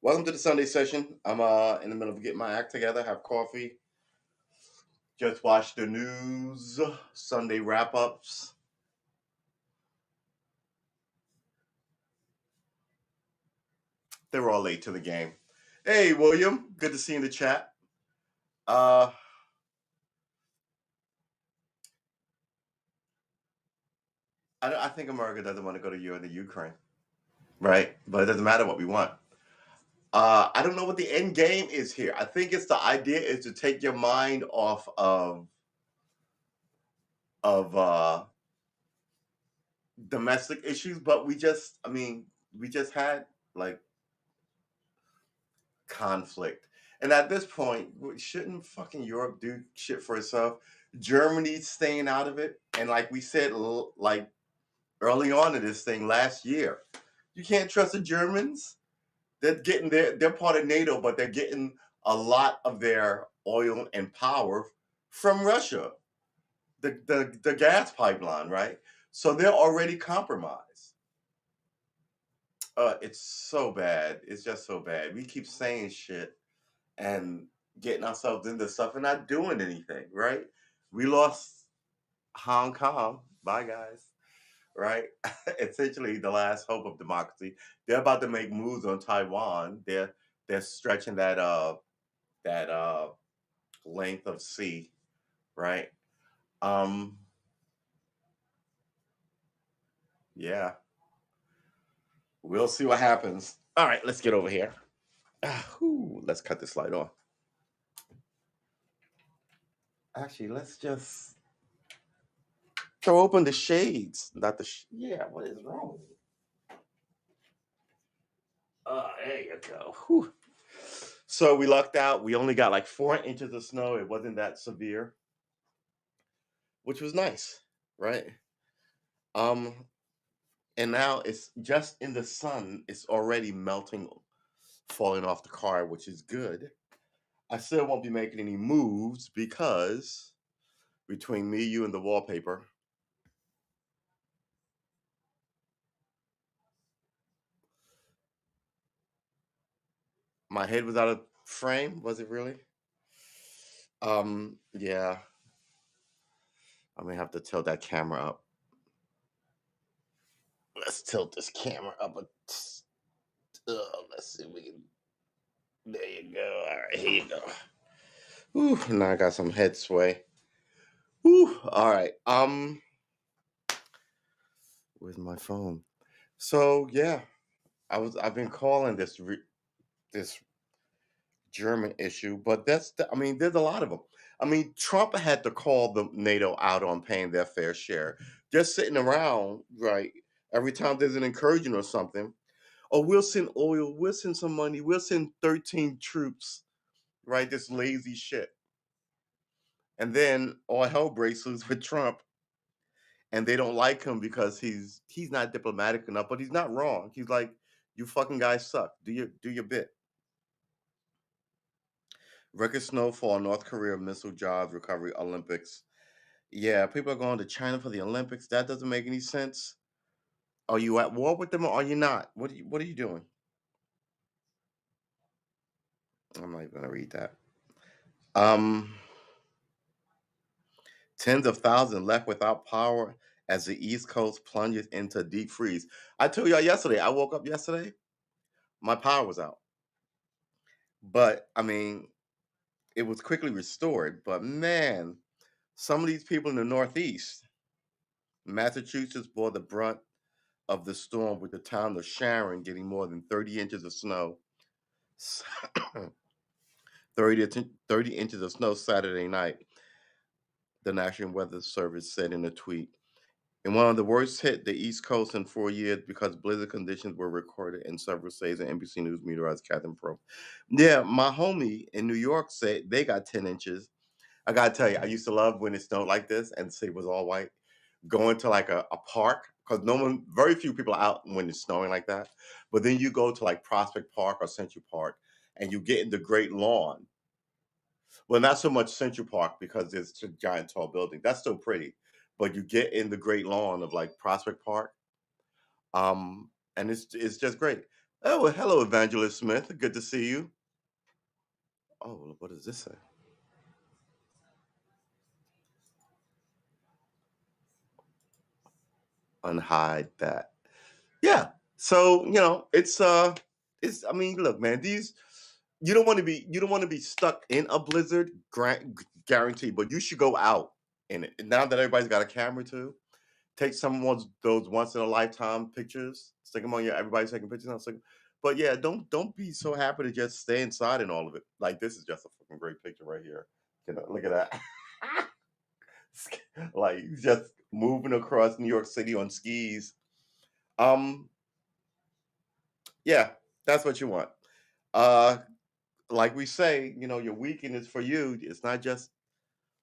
Welcome to the Sunday session. I'm in the middle of getting my act together, have coffee, just watch the news, Sunday wrap ups. They were all late to the game. Hey, William, good to see you in the chat. Uh, I think America doesn't want to go to war in the Ukraine, right? But it doesn't matter what we want. I don't know what the end game is here. I think it's the idea is to take your mind off of domestic issues, but we just had like conflict. And at this point, shouldn't fucking Europe do shit for itself? Germany's staying out of it. And like we said, like early on in this thing last year, you can't trust the Germans. They're part of NATO, but they're getting a lot of their oil and power from Russia, the gas pipeline, right? So they're already compromised. It's so bad. It's just so bad. We keep saying shit and getting ourselves into stuff and not doing anything, right? We lost Hong Kong. Bye, guys. Right? Essentially, the last hope of democracy. They're about to make moves on Taiwan. They're stretching that length of sea, right? Um, yeah, we'll see what happens. All right, let's get over here. Let's cut this light on. Actually, let's just throw open the shades. Not the yeah. What is wrong? There you go. Whew. So we lucked out. We only got like 4 inches of snow. It wasn't that severe, which was nice, right? Um, and now it's just in the sun. It's already melting, falling off the car, which is good. I still won't be making any moves because between me, you, and the wallpaper, my head was out of frame. Was it really? Yeah. I'm gonna have to tilt that camera up. Let's tilt this camera up. Let's see if we can. There you go. All right, here you go. Whew, now I got some head sway. Whew, all right. Where's my phone? So yeah, I've been calling this German issue, but there's a lot of them. I mean, Trump had to call the NATO out on paying their fair share. Just sitting around, right? Every time there's an incursion or something, oh, we'll send oil, we'll send some money, we'll send 13 troops, right? This lazy shit. And then all hell breaks loose with Trump, and they don't like him because he's not diplomatic enough. But he's not wrong. He's like, you fucking guys suck. Do your bit. Record snowfall, North Korea missile jobs recovery Olympics. Yeah, people are going to China for the Olympics. That doesn't make any sense. Are you at war with them or are you not? What are you doing? I'm not even gonna read that. Um Tens of thousands left without power as the East Coast plunges into deep freeze. I told y'all yesterday, I woke up yesterday, my power was out. But I mean, it was quickly restored. But man, some of these people in the Northeast, Massachusetts bore the brunt of the storm with the town of Sharon getting more than 30 inches of snow. 30 inches of snow Saturday night, the National Weather Service said in a tweet. And one of the worst hit the East Coast in 4 years because blizzard conditions were recorded in several states. And NBC News meteorologist Catherine Pro. Yeah, my homie in New York said they got 10 inches. I gotta tell you, I used to love when it snowed like this and the city was all white. Going to like a park, because very few people are out when it's snowing like that. But then you go to like Prospect Park or Central Park and you get in the Great Lawn. Well, not so much Central Park because it's a giant tall building. That's still pretty. But you get in the Great Lawn of like Prospect Park, and it's just great. Oh, well, hello, Evangelist Smith. Good to see you. Oh, what does this say? Unhide that. Yeah. So, it's I mean, look, man, these you don't want to be stuck in a blizzard, guaranteed, but you should go out in it. And now that everybody's got a camera too, take some of those once in a lifetime pictures, stick them on your everybody's taking pictures now. But yeah, don't be so happy to just stay inside in all of it. Like this is just a fucking great picture right here. Look at that. Like just moving across New York City on skis. Um, yeah, that's what you want. Uh, like we say, your weekend is for you. It's not just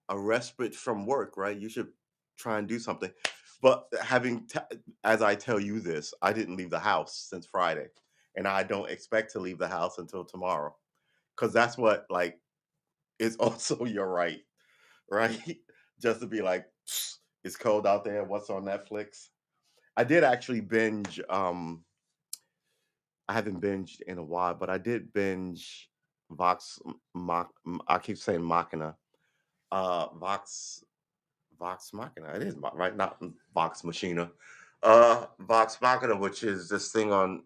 a respite from work, right? You should try and do something. But as I tell you this, I didn't leave the house since Friday, and I don't expect to leave the house until tomorrow, because that's what like is also your right, right? Just to be like, it's cold out there. What's on Netflix? I did actually binge. I haven't binged in a while, but I did binge Vox. I keep saying Machina. Vox Vox Machina. It is right, not Vox Machina. Vox Machina, which is this thing on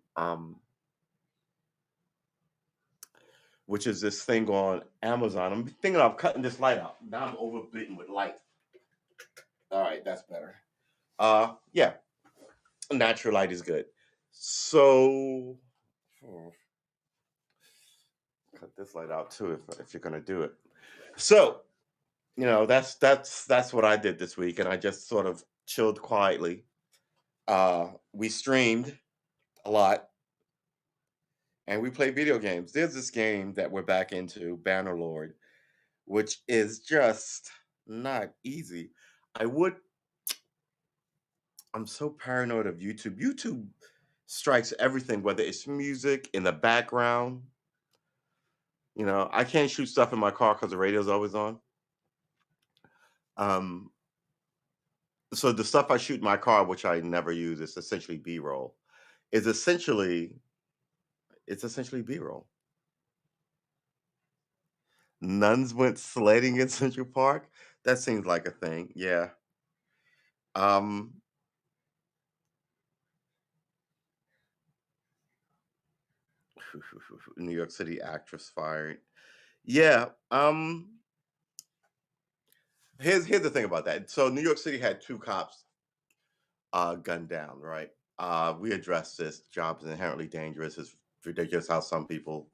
Amazon. I'm thinking of cutting this light out. Now I'm overbitten with light. All right, that's better. Yeah, natural light is good. So cut this light out too if you're gonna do it. So that's what I did this week, and I just sort of chilled quietly. We streamed a lot, and we played video games. There's this game that we're back into, Bannerlord, which is just not easy. I would I'm so paranoid of YouTube. YouTube strikes everything, whether it's music in the background. I can't shoot stuff in my car because the radio's always on. Um, so the stuff I shoot in my car, which I never use, is essentially B-roll. Is essentially it's essentially B-roll. Nuns went sledding in Central Park. That seems like a thing. Yeah. Um, New York City actress fired. Yeah. Here's the thing about that. So New York City had two cops gunned down, right? We addressed this. Job is inherently dangerous. It's ridiculous how some people,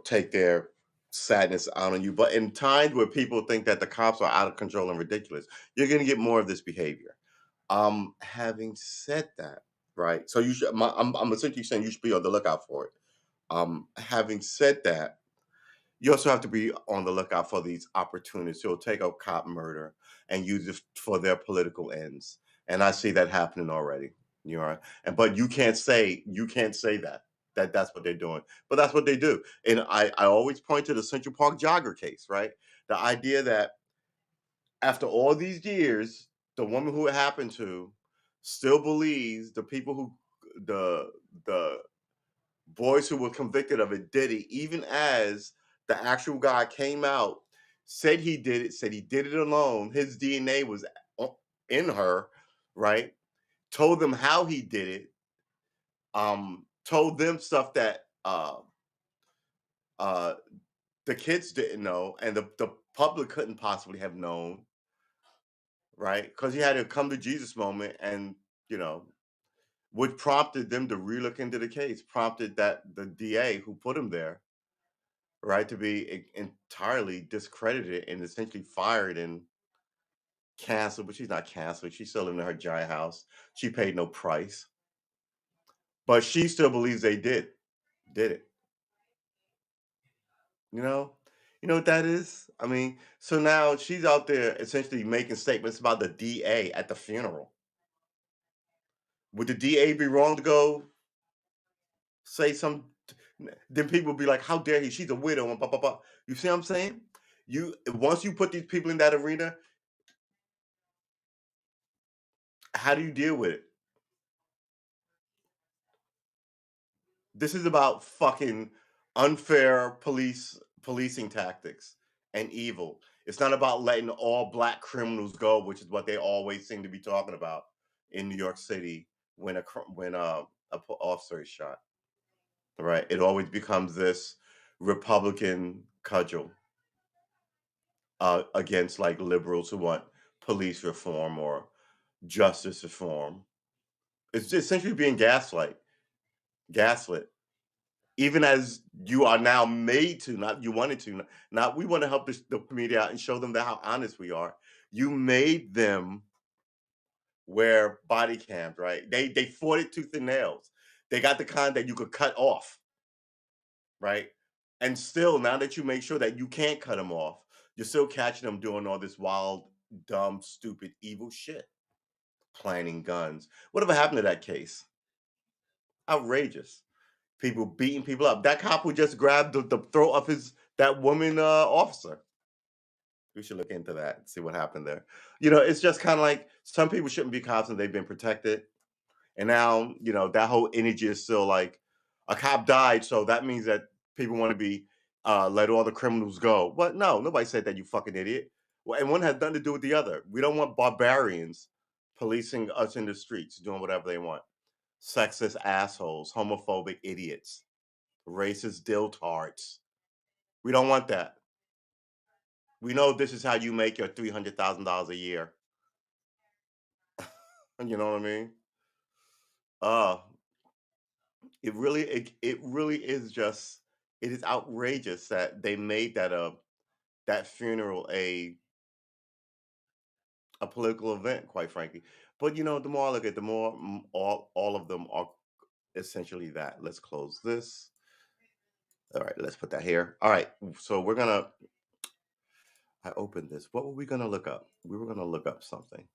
take their sadness out on you. But in times where people think that the cops are out of control and ridiculous, you're gonna get more of this behavior. Having said that, right? So I'm essentially saying you should be on the lookout for it. Having said that, you also have to be on the lookout for these opportunities who'll take a cop murder and use it for their political ends. And I see that happening already. But you can't say that's what they're doing. But that's what they do. And I always point to the Central Park jogger case, right? The idea that after all these years, the woman who it happened to still believes the people who the boys who were convicted of it did it, even as the actual guy came out, said he did it alone. His DNA was in her, right? Told them how he did it. Told them stuff that uh, the kids didn't know, and the public couldn't possibly have known, right? Because he had a come to Jesus moment, and you know, what prompted them to relook into the case, prompted that the DA who put him there, right, to be entirely discredited and essentially fired and canceled. But she's not canceled. She's still in her giant house. She paid no price, but she still believes they did it. You know, you know what that is. I mean, so now she's out there essentially making statements about the DA at the funeral. Would the DA be wrong to go say some? Then people be like, "How dare he? She's a widow." And blah, blah, blah. You see what I'm saying? You once you put these people in that arena, how do you deal with it? This is about fucking unfair policing tactics and evil. It's not about letting all black criminals go, which is what they always seem to be talking about in New York City when officer is shot. Right? It always becomes this Republican cudgel against like liberals who want police reform or justice reform. It's essentially being gaslit. Even as you are now made to, not you wanted to, not we want to help the community out and show them that how honest we are. You made them wear body cams, right? They fought it tooth and nails. They got the kind that you could cut off, right? And still, now that you make sure that you can't cut them off, you're still catching them doing all this wild, dumb, stupid, evil shit, planting guns. Whatever happened to that case? Outrageous. People beating people up. That cop who just grabbed the throat of that woman officer. We should look into that and see what happened there. It's just kind of like some people shouldn't be cops and they've been protected. And now, that whole energy is still like a cop died, so that means that people want to be let all the criminals go. What? No, nobody said that, you fucking idiot. Well, and one has nothing to do with the other. We don't want barbarians policing us in the streets, doing whatever they want. Sexist assholes, homophobic idiots, racist diltards. We don't want that. We know this is how you make your $300,000 a year. You know what I mean? Uh, it really is just it is outrageous that they made that funeral a political event, quite frankly. But the more I look at it, the more all of them are essentially that. Let's close this. All right, let's put that here. All right, so I opened this. What were we gonna look up? We were gonna look up something.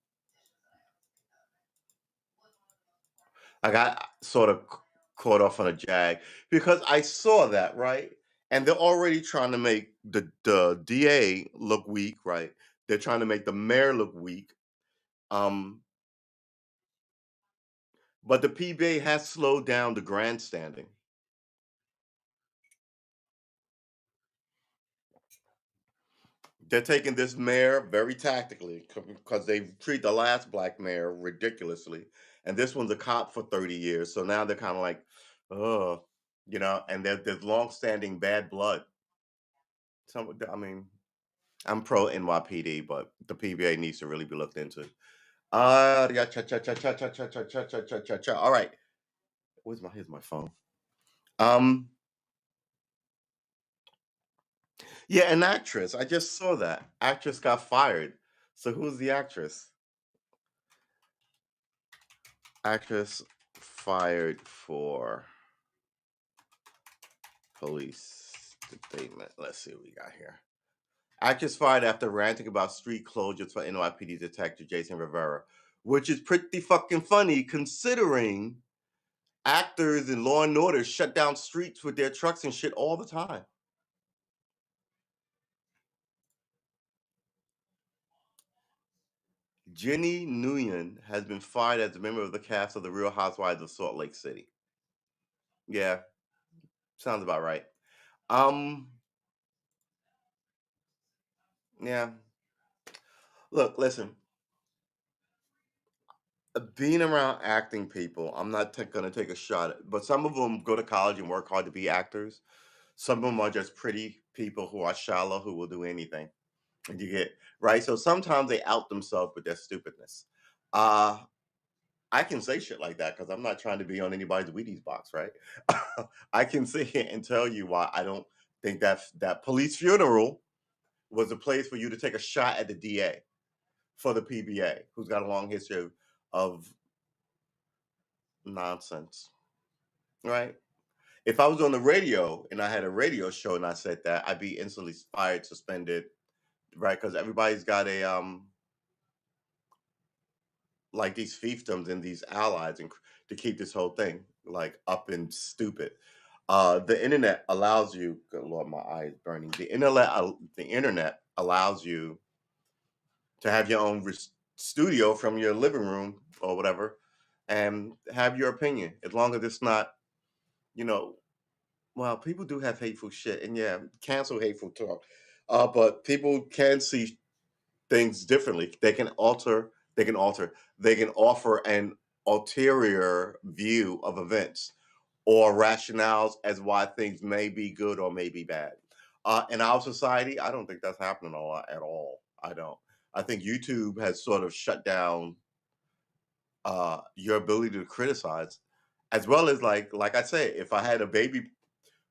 I got sort of caught off on a jag because I saw that, right? And they're already trying to make the DA look weak, right? They're trying to make the mayor look weak. Um, but the PBA has slowed down the grandstanding. They're taking this mayor very tactically because they treat the last black mayor ridiculously, and this one's a cop for 30 years. So now they're kind of like, oh, and there's long-standing bad blood. I mean, I'm pro NYPD, but the PBA needs to really be looked into. Yeah, cha cha cha cha cha cha cha cha cha cha cha cha. All right, here's my phone. Um, yeah, an actress. I just saw that actress got fired. So who's the actress? Actress fired for police statement. Let's see what we got here. Actress fired after ranting about street closures for NYPD detective Jason Rivera, which is pretty fucking funny considering actors in Law and Order shut down streets with their trucks and shit all the time. Jenny Nguyen has been fired as a member of the cast of The Real Housewives of Salt Lake City. Yeah, sounds about right. Um, yeah. Look, listen. Being around acting people, I'm not gonna take a shot at, but some of them go to college and work hard to be actors. Some of them are just pretty people who are shallow who will do anything. And you get right. So sometimes they out themselves with their stupidness. Uh I can say shit like that because I'm not trying to be on anybody's Wheaties box, right? I can sit here and tell you why I don't think that police funeral was a place for you to take a shot at the DA for the PBA, who's got a long history of nonsense, right? If I was on the radio and I had a radio show and I said that, I'd be instantly fired, suspended, right? Because everybody's got a like these fiefdoms and these allies and to keep this whole thing like up and stupid. The internet allows you. Good Lord, my eye is burning. The internet allows you to have your own studio from your living room or whatever, and have your opinion as long as it's not you know, well, people do have hateful shit, and yeah, cancel hateful talk. But people can see things differently. They can offer an ulterior view of events or rationales as why things may be good or may be bad. In our society, I don't think that's happening a lot at all. I don't. I think YouTube has sort of shut down your ability to criticize, as well as like I say, if I had a baby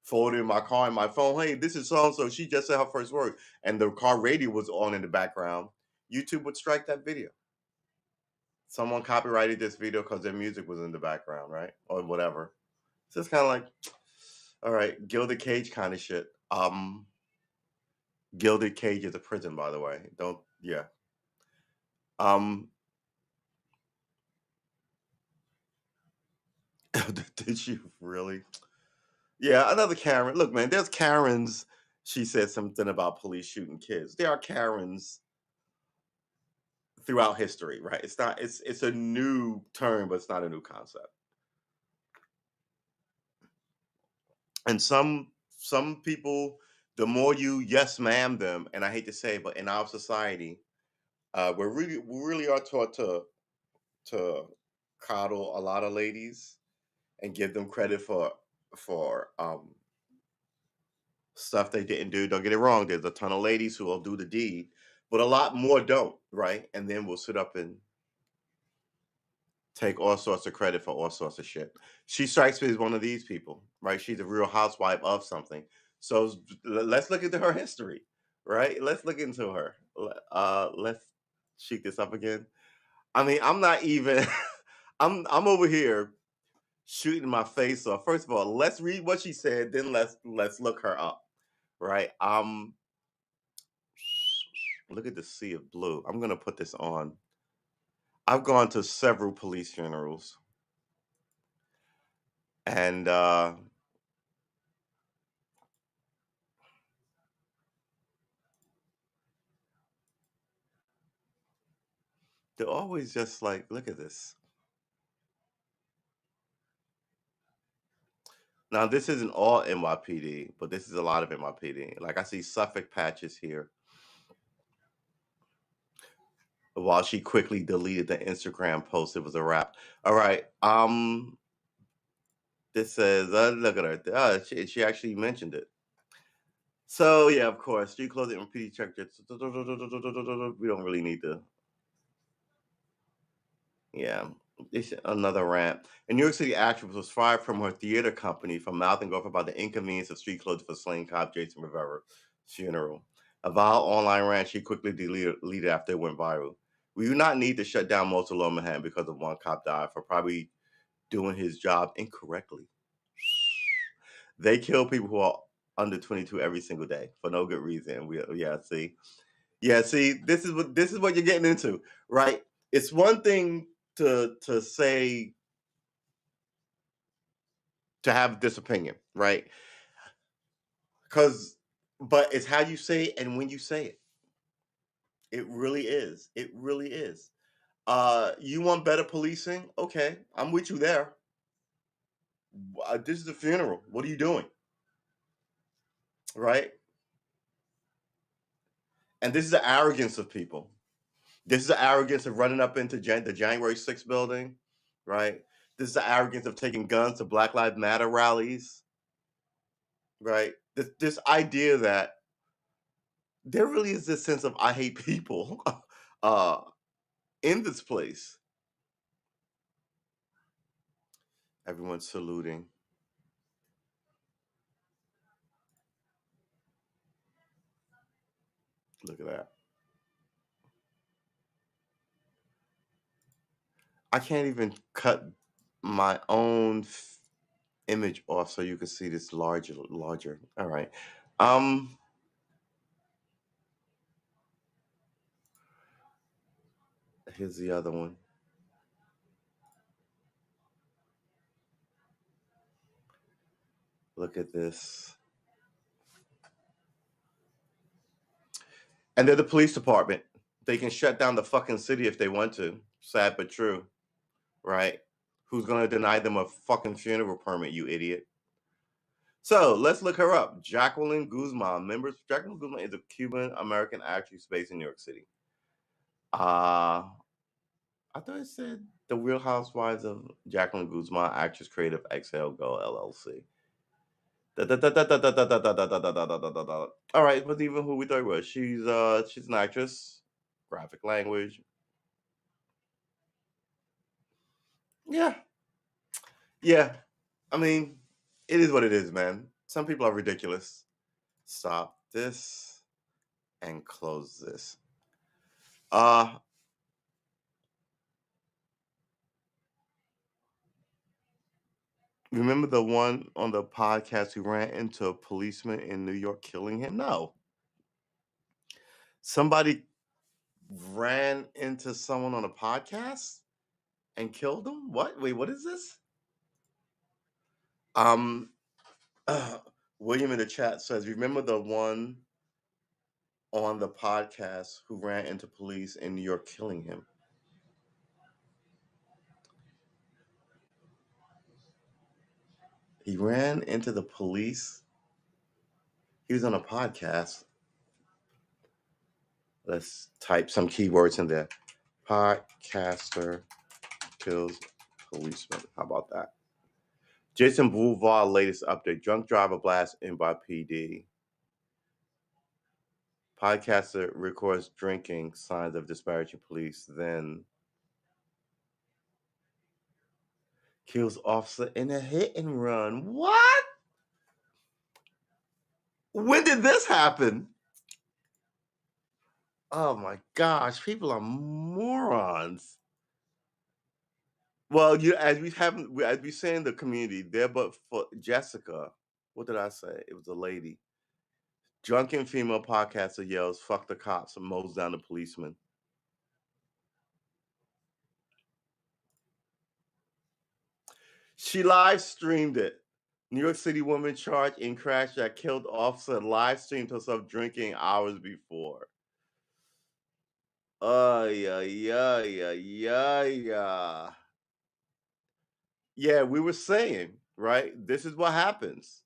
phone in my car and my phone, hey, this is so and so. She just said her first word, and the car radio was on in the background. YouTube would strike that video. Someone copyrighted this video because their music was in the background, right, or whatever. So it's kind of like, all right, gilded cage kind of shit. Gilded cage is a prison, by the way. Don't, yeah. Um, did you really? Yeah, another Karen. Look, man, there's Karens. She said something about police shooting kids. There are Karens throughout history, right? It's not. It's a new term, but it's not a new concept. And some people, the more you yes ma'am them, and I hate to say, it, but in our society, we really are taught to coddle a lot of ladies and give them credit for stuff they didn't do. Don't get it wrong. There's a ton of ladies who will do the deed, but a lot more don't, right? And then we'll sit up and take all sorts of credit for all sorts of shit. She strikes me as one of these people, right? She's a real housewife of something. So let's look into her history, right? Let's look into her. Let's check this up again. I mean, I'm not even. I'm over here shooting my face off. First of all, let's read what she said, then let's look her up, right? Look at the sea of blue. I'm gonna put this on. I've gone to several police funerals, and they're always just like, look at this. Now, this isn't all NYPD, but this is a lot of NYPD. Like I see Suffolk patches here. While she quickly deleted the Instagram post, it was a wrap. All right. This says, look at her. She actually mentioned it. So yeah, of course, street clothing and PD check. We don't really need to. Yeah, it's another rant. A New York City actress was fired from her theater company for mouthing off about the inconvenience of street clothes for slain cop Jason Rivera's funeral. A vile online rant she quickly deleted after it went viral. We do not need to shut down most of Lower Manhattan because of one cop died for probably doing his job incorrectly. They kill people who are under 22 every single day for no good reason. See, this is what you're getting into, right? It's one thing to say to have this opinion, right? Because, but it's how you say it and when you say it. It really is. It really is. You want better policing? Okay, I'm with you there. This is a funeral. What are you doing? Right? And this is the arrogance of people. This is the arrogance of running up into the January 6th building, right? This is the arrogance of taking guns to Black Lives Matter rallies, right? This idea that there really is this sense of I hate people uh, in this place. Everyone's saluting. Look at that. I can't even cut my own image off so you can see this larger. All right. Um, Here's the other one. Look at this. And they're the police department. They can shut down the fucking city if they want to. Sad but true, right? Who's gonna deny them a fucking funeral permit, you idiot? So let's look her up. Jacqueline Guzman. Jacqueline Guzman is a Cuban American actress based in New York City. I thought it said the Real Housewives of Jacqueline Guzman, actress, creative, Exhale Go LLC. All right, but even who we thought it was. She's an actress, graphic language. Yeah, yeah. I mean, it is what it is, man. Some people are ridiculous. Stop this and close this. Uh Remember the one on the podcast who ran into a policeman in New York, killing him? No, somebody ran into someone on a podcast and killed them. What? Wait, what is this? Um, uh, William in the chat says, "Remember the one on the podcast who ran into police in New York, killing him?" He ran into the police. He was on a podcast. Let's type some keywords in there. Podcaster kills policeman. How about that? Jason Boulevard latest update. Drunk driver blast in by PD. Podcaster records drinking, signs of disparaging police, then kills officer in a hit and run. What? When did this happen? Oh my gosh, people are morons. Well, as we say in the community, there but for Jessica. What did I say? It was a lady. Drunken female podcaster yells, "Fuck the cops," and mows down the policeman. She live streamed it. New York City woman charged in crash that killed officer live streamed herself drinking hours before. Yeah, yeah, yeah, yeah, yeah. Yeah, we were saying, right? This is what happens.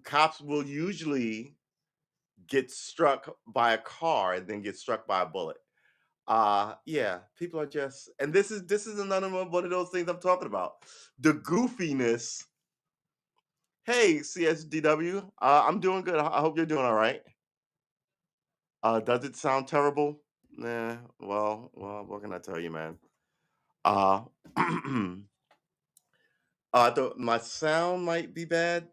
Cops will usually get struck by a car and then get struck by a bullet. Yeah, people are just, and this is another one of those things I'm talking about. The goofiness. Hey, CSDW, I'm doing good. I hope you're doing all right. Does it sound terrible? Nah. Well, what can I tell you, man? Uh, my sound might be bad.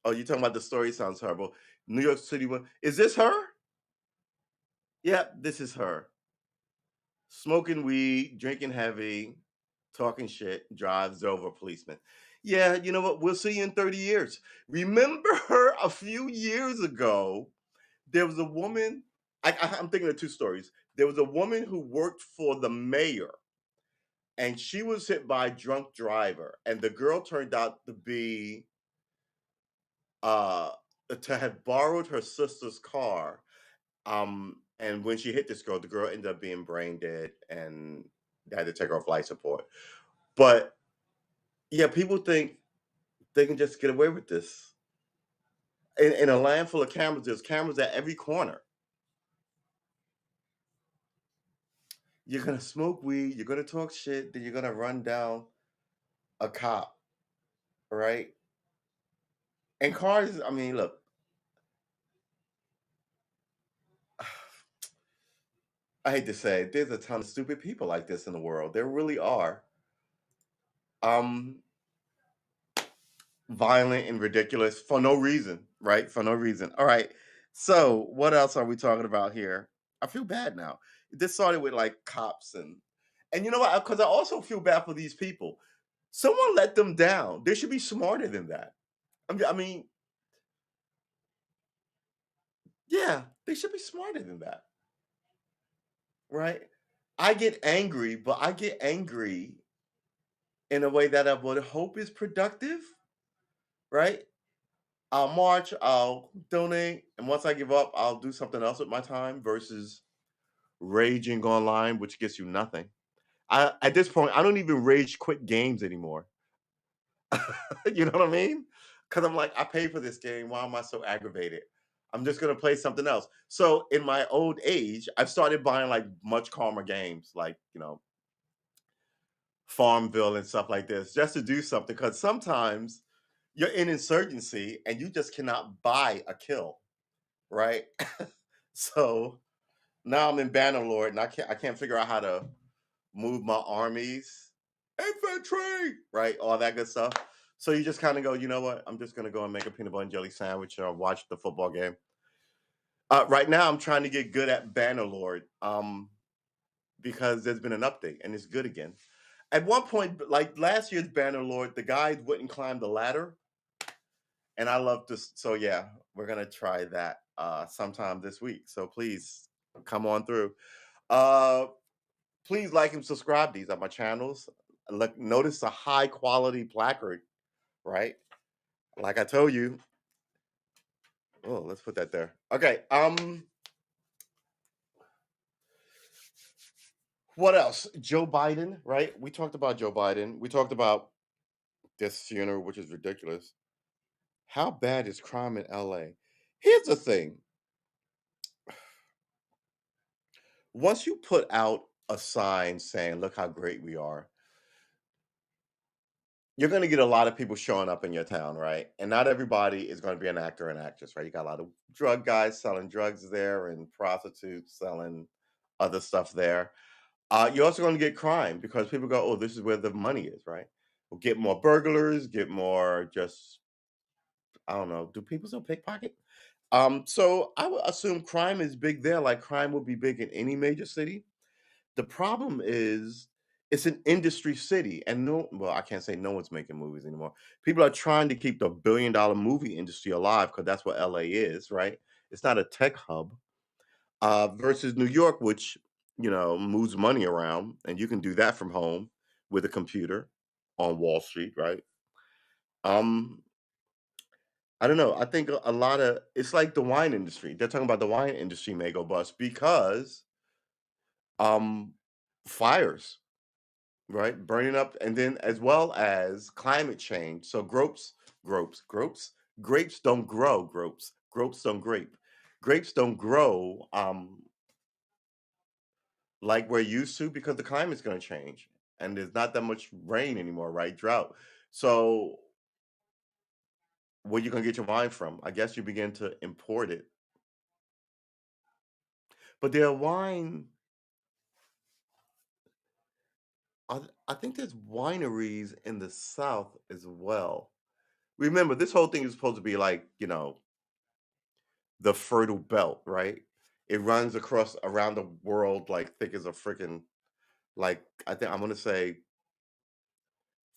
Oh, you talking about the story sounds terrible. New York City one. Is this her? Yeah, this is her. Smoking weed, drinking heavy, talking shit, drives over a policeman. Yeah, you know what? We'll see you in 30 years. Remember her a few years ago? There was a woman. I'm thinking of two stories. There was a woman who worked for the mayor, and she was hit by a drunk driver, and the girl turned out to be uh to have borrowed her sister's car. And when she hit this girl, the girl ended up being brain dead, and they had to take her off life support. But yeah, people think they can just get away with this. In a land full of cameras, there's cameras at every corner. You're gonna smoke weed, you're gonna talk shit, then you're gonna run down a cop, right? And cars, I mean, look, I hate to say it, there's a ton of stupid people like this in the world. There really are. Um, Violent and ridiculous for no reason, right? For no reason. All right. So what else are we talking about here? I feel bad now. This started with like cops and you know what? Because I also feel bad for these people. Someone let them down. They should be smarter than that. I mean, yeah, they should be smarter than that, right? I get angry, but I get angry in a way that I would hope is productive, right? I'll march, I'll donate, and once I give up, I'll do something else with my time versus raging online, which gets you nothing. At this point, I don't even rage quit games anymore. You know what I mean? because I'm like, I paid for this game. Why am I so aggravated? I'm just gonna play something else. So in my old age, I've started buying like much calmer games, like Farmville and stuff like this, just to do something. Because sometimes you're in insurgency and you just cannot buy a kill, right? So now I'm in Bannerlord and I can't figure out how to move my armies, infantry, right? All that good stuff. So you just kind of go, you know what? I'm just gonna go and make a peanut butter and jelly sandwich or watch the football game. Right now, I'm trying to get good at Bannerlord because there's been an update and it's good again. At one point, like last year's Bannerlord, the guys wouldn't climb the ladder, and I love to. So yeah, we're gonna try that sometime this week. So please come on through. Uh, Please like and subscribe. These are my channels. Look, notice the high quality placard, right? Like I told you. Oh, let's put that there. Okay. What else? Joe Biden, right? We talked about Joe Biden. We talked about this funeral, which is ridiculous. How bad is crime in LA? Here's the thing. Once you put out a sign saying, look how great we are, you're going to get a lot of people showing up in your town, right? And not everybody is going to be an actor and actress, right? You got a lot of drug guys selling drugs there and prostitutes selling other stuff there. You're also going to get crime because people go, oh, this is where the money is, right? We'll get more burglars, get more just, I don't know, do people still pickpocket? So I would assume crime is big there, like crime would be big in any major city. The problem is it's an industry city, and well, I can't say no one's making movies anymore. People are trying to keep the billion-dollar movie industry alive because that's what LA is, right? It's not a tech hub. Versus New York, which moves money around, and you can do that from home with a computer on Wall Street, right? Um, I don't know. I think a lot of it's like the wine industry. They're talking about the wine industry may go bust because um fires, right? Burning up, and then as well as climate change. So grapes don't grow. Grapes don't grape. Grapes don't grow like we're used to because the climate's going to change, and there's not that much rain anymore, right? Drought. So where you gonna get your wine from? I guess you begin to import it. But their wine, I think there's wineries in the South as well. Remember, this whole thing is supposed to be like, the fertile belt, right? It runs across around the world like thick as a freaking like I think I'm gonna say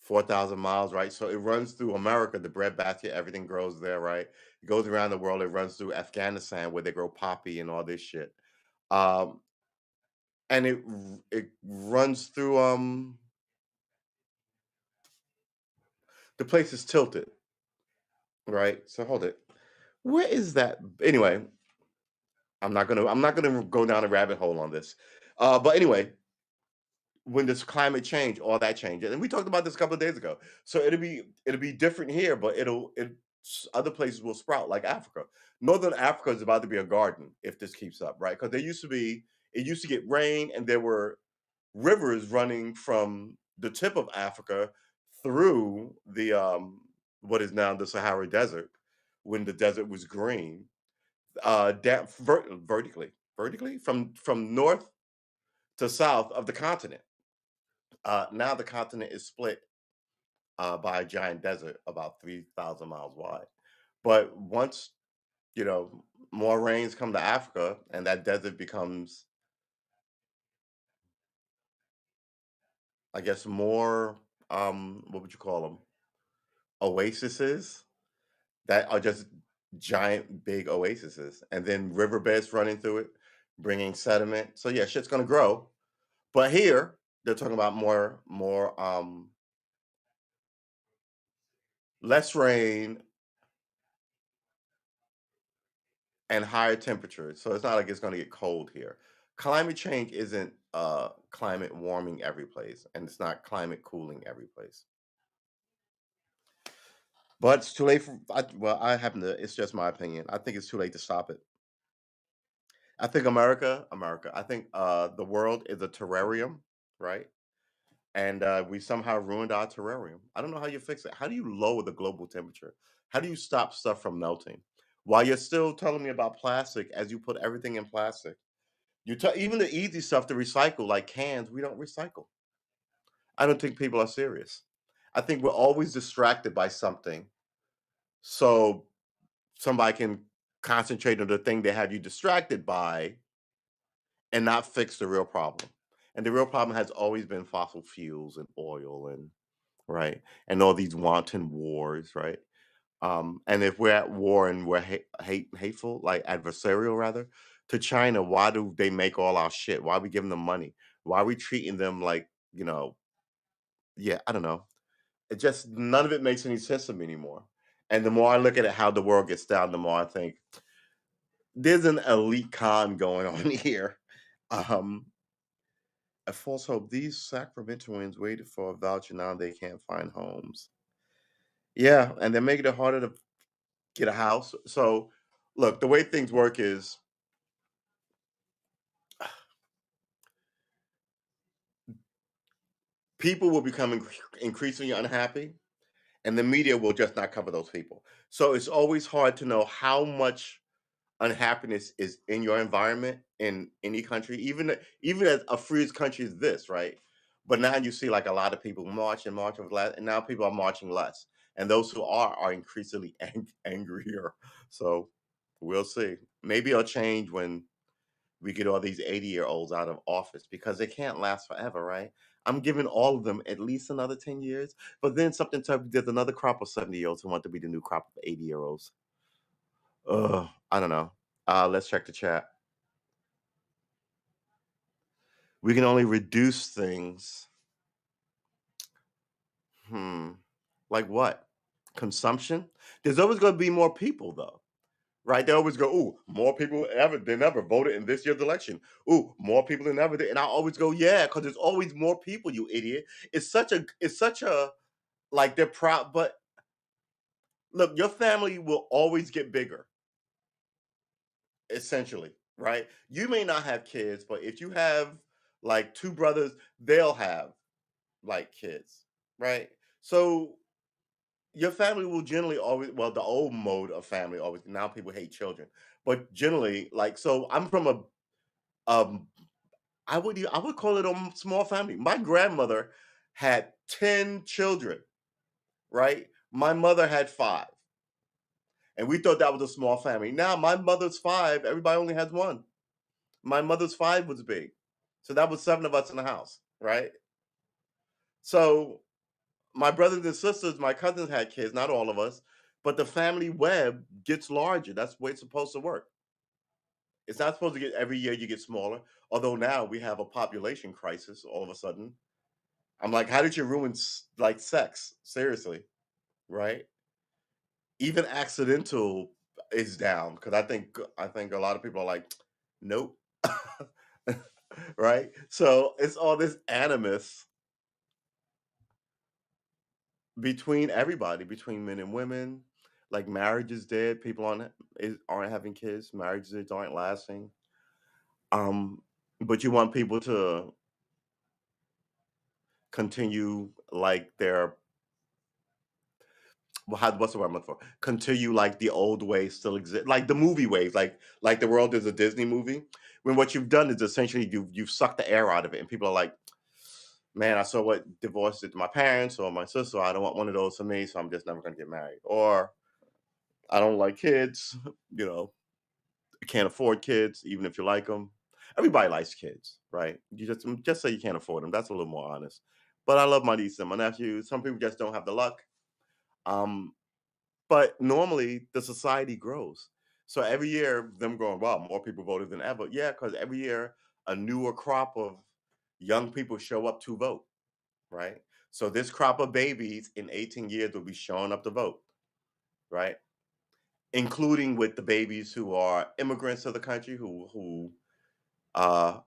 4,000 miles, right? So it runs through America, the breadbasket, everything grows there, right? It goes around the world. It runs through Afghanistan where they grow poppy and all this shit. Um, and it runs through the place is tilted, right? So hold it. Where is that? Anyway, I'm not gonna go down a rabbit hole on this. But anyway, when this climate change, all that changes, and we talked about this a couple of days ago. So it'll be different here, but other places will sprout like Africa. Northern Africa is about to be a garden if this keeps up, right? Because it used to get rain, and there were rivers running from the tip of Africa through the what is now the Sahara Desert when the desert was green, vertically from north to south of the continent. Now the continent is split by a giant desert about 3,000 miles wide. But once, you know, more rains come to Africa and that desert becomes, I guess, more, what would you call them? Oases that are just giant, big oases. And then riverbeds running through it, bringing sediment. So yeah, shit's going to grow. But here, they're talking about less rain and higher temperatures. So it's not like it's going to get cold here. Climate change isn't climate warming every place, and it's not climate cooling every place. But it's too late for well, I happen to it's just my opinion. I think it's too late to stop it. I think America, I think, the world is a terrarium, right? And, we somehow ruined our terrarium. I don't know how you fix it. How do you lower the global temperature? How do you stop stuff from melting? While you're still telling me about plastic as you put everything in plastic. Even the easy stuff to recycle, like cans, we don't recycle. I don't think people are serious. I think we're always distracted by something, so somebody can concentrate on the thing they have you distracted by and not fix the real problem. And the real problem has always been fossil fuels and oil and right, and all these wanton wars, right? And if we're at war and we're hateful, like adversarial rather, to China, why do they make all our shit? Why are we giving them money? Why are we treating them like, yeah, I don't know. It just none of it makes any sense to me anymore. And the more I look at it, how the world gets down, the more I think there's an elite con going on here. Um, a false hope. These Sacramentarians waited for a voucher. Now they can't find homes. Yeah, and they're making it harder to get a house. So, look, the way things work is people will become increasingly unhappy, and the media will just not cover those people. So it's always hard to know how much unhappiness is in your environment in any country, even as a free as country as this, right? But now you see like a lot of people march and march over the last, and now people are marching less, and those who are increasingly angrier. So we'll see. Maybe it'll change when we get all these 80-year-olds out of office because they can't last forever, right? I'm giving all of them at least another 10 years, but then something tells me there's another crop of 70-year-olds who want to be the new crop of 80-year-olds. Ugh, I don't know. Let's check the chat. We can only reduce things. Hmm. Like what? Consumption? There's always going to be more people, though. Right? They always go, "Ooh, more people ever than ever voted in this year's election. Ooh, more people than ever." And I always go, "Yeah," because there's always more people. You idiot! It's such a like they're proud, but look, your family will always get bigger. Essentially, right? You may not have kids, but if you have like two brothers, they'll have like kids, right? So your family will generally always well, the old mode of family always now people hate children. But generally, like so I'm from a um I would call it a small family. My grandmother had 10 children, right? My mother had 5. And we thought that was a small family. Now my mother's 5, everybody only has 1. My mother's 5 was big. So that was 7 of us in the house, right? So my brothers and sisters, my cousins had kids, not all of us, but the family web gets larger. That's the way it's supposed to work. It's not supposed to get every year you get smaller. Although now we have a population crisis all of a sudden. I'm like, how did you ruin like sex? Seriously, right? Even accidental is down because I think a lot of people are like, nope, right? So it's all this animus between everybody, between men and women. Like marriage is dead. People aren't having kids. Marriages aren't lasting. Um, but you want people to continue like their what's the word I'm looking for? Continue like the old ways still exist, like the movie ways, like the world is a Disney movie. When what you've done is essentially you've sucked the air out of it, and people are like, "Man, I saw what divorce did to my parents or my sister. I don't want one of those for me, so I'm just never going to get married." Or I don't like kids. You know, I can't afford kids, even if you like them. Everybody likes kids, right? You just say you can't afford them. That's a little more honest. But I love my niece and my nephew. Some people just don't have the luck. Um, But normally the society grows. So every year, them going, wow, more people voted than ever. Yeah, because every year a newer crop of young people show up to vote, right? So this crop of babies in 18 years will be showing up to vote, right? Including with the babies who are immigrants to the country who uh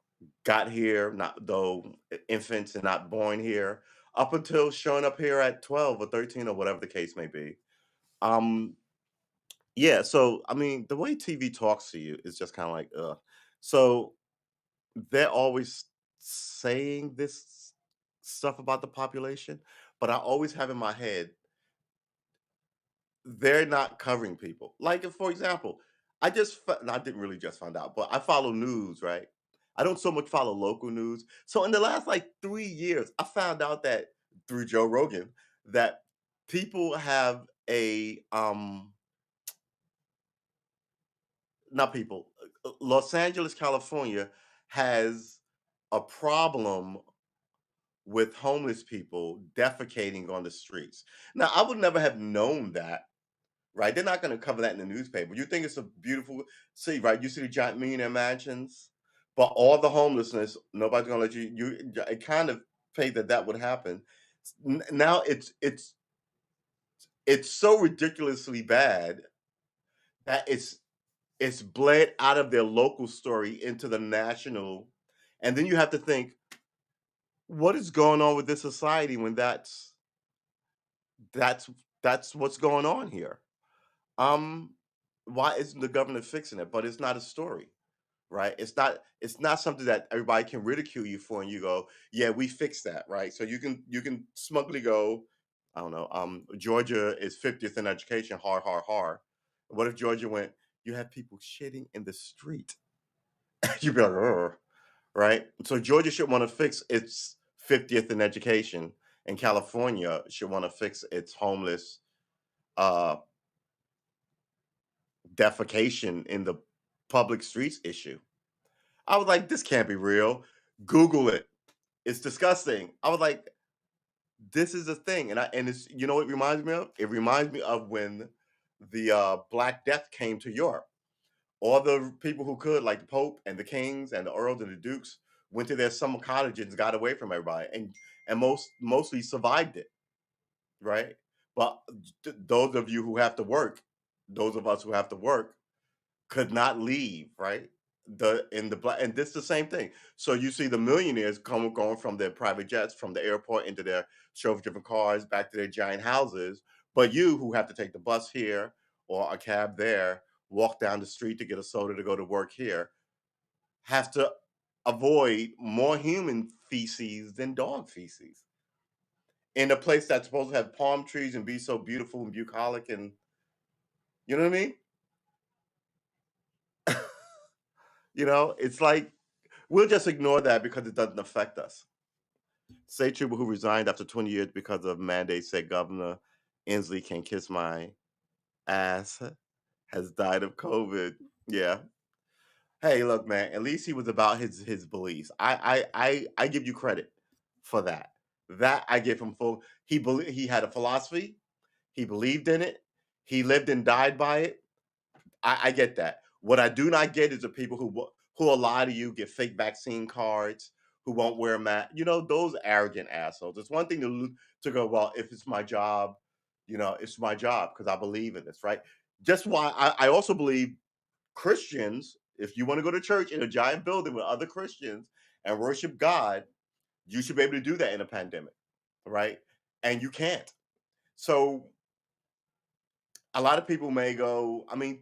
got here, not though infants and not born here, up until showing up here at 12 or 13 or whatever the case may be. Um, yeah, so I mean, the way TV talks to you is just kind of like, ugh. So they're always saying this stuff about the population, but I always have in my head they're not covering people. Like, if, for example, no, I didn't really just find out, but I follow news, right? I don't so much follow local news. So in the last like 3 years, I found out that through Joe Rogan that people have not people, Los Angeles, California has a problem with homeless people defecating on the streets. Now, I would never have known that. Right, they're not gonna cover that in the newspaper. You think it's a beautiful city, right? You see the giant millionaire mansions, but all the homelessness, nobody's gonna let it kind of paid that that would happen. Now it's so ridiculously bad that it's bled out of their local story into the national, and then you have to think, what is going on with this society when that's that's what's going on here? Um, why isn't the government fixing it? But it's not a story, right? It's not something that everybody can ridicule you for, and you go, yeah, we fixed that, right? So you can smugly go, I don't know, Georgia is 50th in education, har har har. What if Georgia went, you have people shitting in the street? You'd be like, "Ugh," right? So Georgia should want to fix its 50th in education, and California should want to fix its homeless uh defecation in the public streets issue. I was like, this can't be real. Google it. It's disgusting. I was like, this is a thing. And it's, you know what it reminds me of? It reminds me of when the Black Death came to Europe. All the people who could, like the Pope and the kings and the earls and the dukes, went to their summer cottages and got away from everybody, and mostly survived it, right? But those of you who have to work, those of us who have to work, could not leave, right? The in the black and this the same thing. So you see the millionaires going from their private jets from the airport into their chauffeur-driven cars back to their giant houses. But you who have to take the bus here or a cab there, walk down the street to get a soda to go to work here, have to avoid more human feces than dog feces in a place that's supposed to have palm trees and be so beautiful and bucolic and you know what I mean? It's like we'll just ignore that because it doesn't affect us. State trooper who resigned after 20 years because of mandate said Governor Inslee can kiss my ass has died of COVID. Yeah. Hey, look, man. At least he was about his beliefs. I give you credit for that. That I give him full. He had a philosophy. He believed in it. He lived and died by it. I get that. What I do not get is the people who will lie to you, get fake vaccine cards, who won't wear a mask. Those arrogant assholes. It's one thing to go, well, if it's my job, it's my job because I believe in this, right? Just why I also believe Christians, if you want to go to church in a giant building with other Christians and worship God, you should be able to do that in a pandemic, right? And you can't. So a lot of people may go, I mean,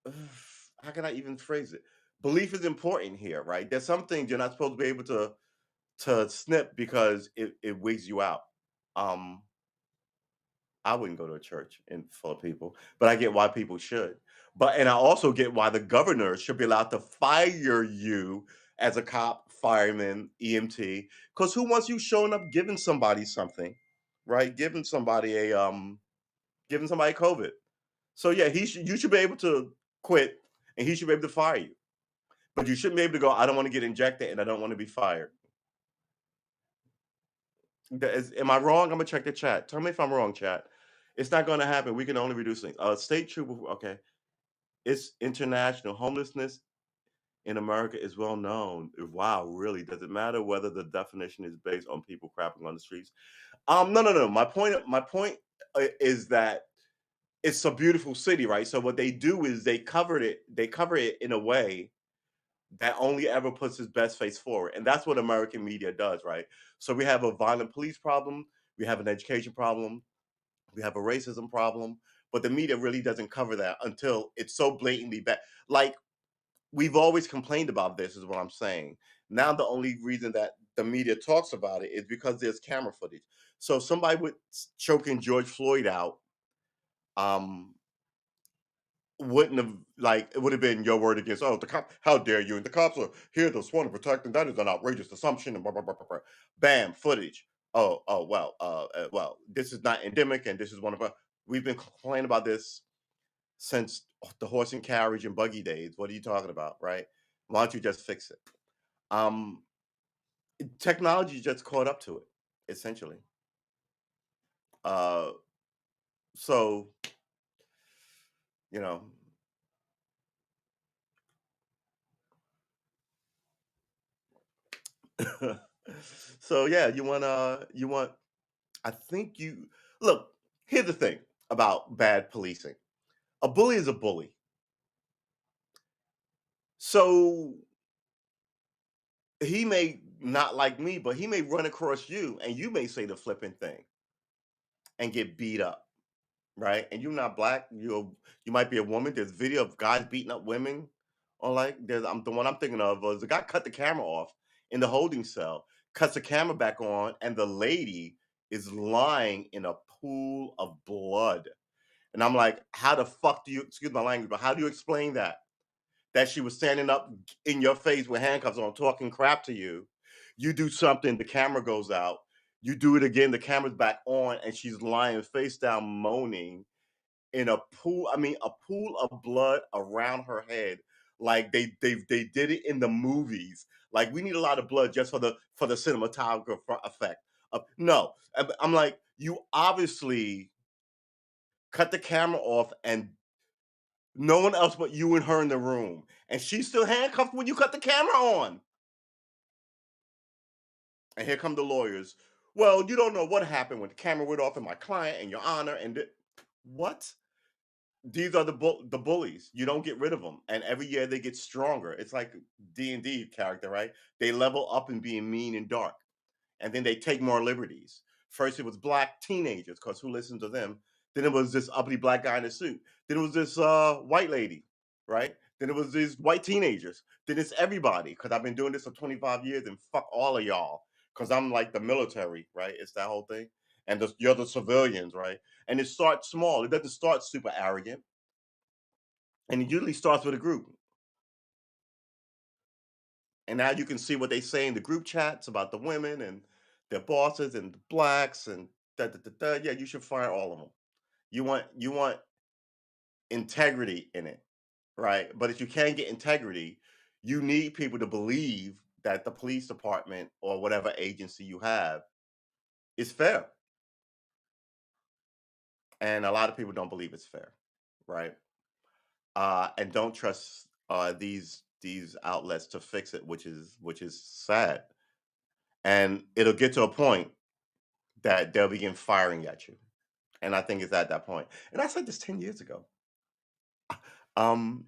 ugh, how can I even phrase it? Belief is important here, right? There's some things you're not supposed to be able to snip because it wigs you out. Um, I wouldn't go to a church full of people, but I get why people should. And I also get why the governor should be allowed to fire you as a cop, fireman, EMT. Because who wants you showing up giving somebody something, right? Giving somebody COVID. So yeah, you should be able to quit, and he should be able to fire you. But you shouldn't be able to go, I don't want to get injected and I don't want to be fired. Am I wrong? I'm gonna check the chat. Tell me if I'm wrong, chat. It's not gonna happen. We can only reduce things. State trooper, okay. It's international. Homelessness in America is well known. Wow, really? Does it matter whether the definition is based on people crapping on the streets? No, no, no. My point is that it's a beautiful city, right? So what they do is they cover it in a way that only ever puts his best face forward. And that's what American media does, right? So we have a violent police problem, we have an education problem, we have a racism problem, but the media really doesn't cover that until it's so blatantly bad. Like we've always complained about this, is what I'm saying. Now the only reason that the media talks about it is because there's camera footage. So somebody with choking George Floyd out, um, wouldn't have like it would have been your word against the cop. How dare you? And the cops are here to sworn to protect, and that is an outrageous assumption. And blah, blah, blah, blah, blah. Bam, footage. Well, this is not endemic, and this is one of our. We've been complaining about this since the horse and carriage and buggy days. What are you talking about, right? Why don't you just fix it? Um, Technology just caught up to it, essentially. Uh, so you know, so yeah, you want. I think you look. Here's the thing about bad policing: a bully is a bully. So he may not like me, but he may run across you, and you may say the flipping thing and get beat up. Right? And you're not black. You might be a woman. There's video of guys beating up women. Or like there's the one I'm thinking of was the guy cut the camera off in the holding cell, cuts the camera back on, and the lady is lying in a pool of blood. And I'm like, how the fuck do you excuse my language, but how do you explain that? That she was standing up in your face with handcuffs on, talking crap to you. You do something, the camera goes out. You do it again, the camera's back on, and she's lying face down, moaning in a pool. I mean, a pool of blood around her head, like they did it in the movies. Like we need a lot of blood just for the cinematographer effect. No, I'm like, you obviously cut the camera off and no one else but you and her in the room, and she's still handcuffed when you cut the camera on. And here come the lawyers. Well, you don't know what happened when the camera went off, and my client and your honor and what? These are the bullies. You don't get rid of them, and every year they get stronger. It's like D&D character, right? They level up in being mean and dark, and then they take more liberties. First, it was black teenagers, because who listened to them? Then it was this uppity black guy in a suit. Then it was this white lady, right? Then it was these white teenagers. Then it's everybody, because I've been doing this for 25 years, and fuck all of y'all, because I'm like the military, right? It's that whole thing. And you're the civilians, right? And it starts small. It doesn't start super arrogant, and it usually starts with a group. And now you can see what they say in the group chats about the women and their bosses and the blacks and da da da da. Yeah, you should fire all of them. You want integrity in it, right? But if you can't get integrity, you need people to believe that the police department or whatever agency you have is fair. And a lot of people don't believe it's fair, right? And don't trust these outlets to fix it, which is sad. And it'll get to a point that they'll begin firing at you. And I think it's at that point. And I said this 10 years ago. Um,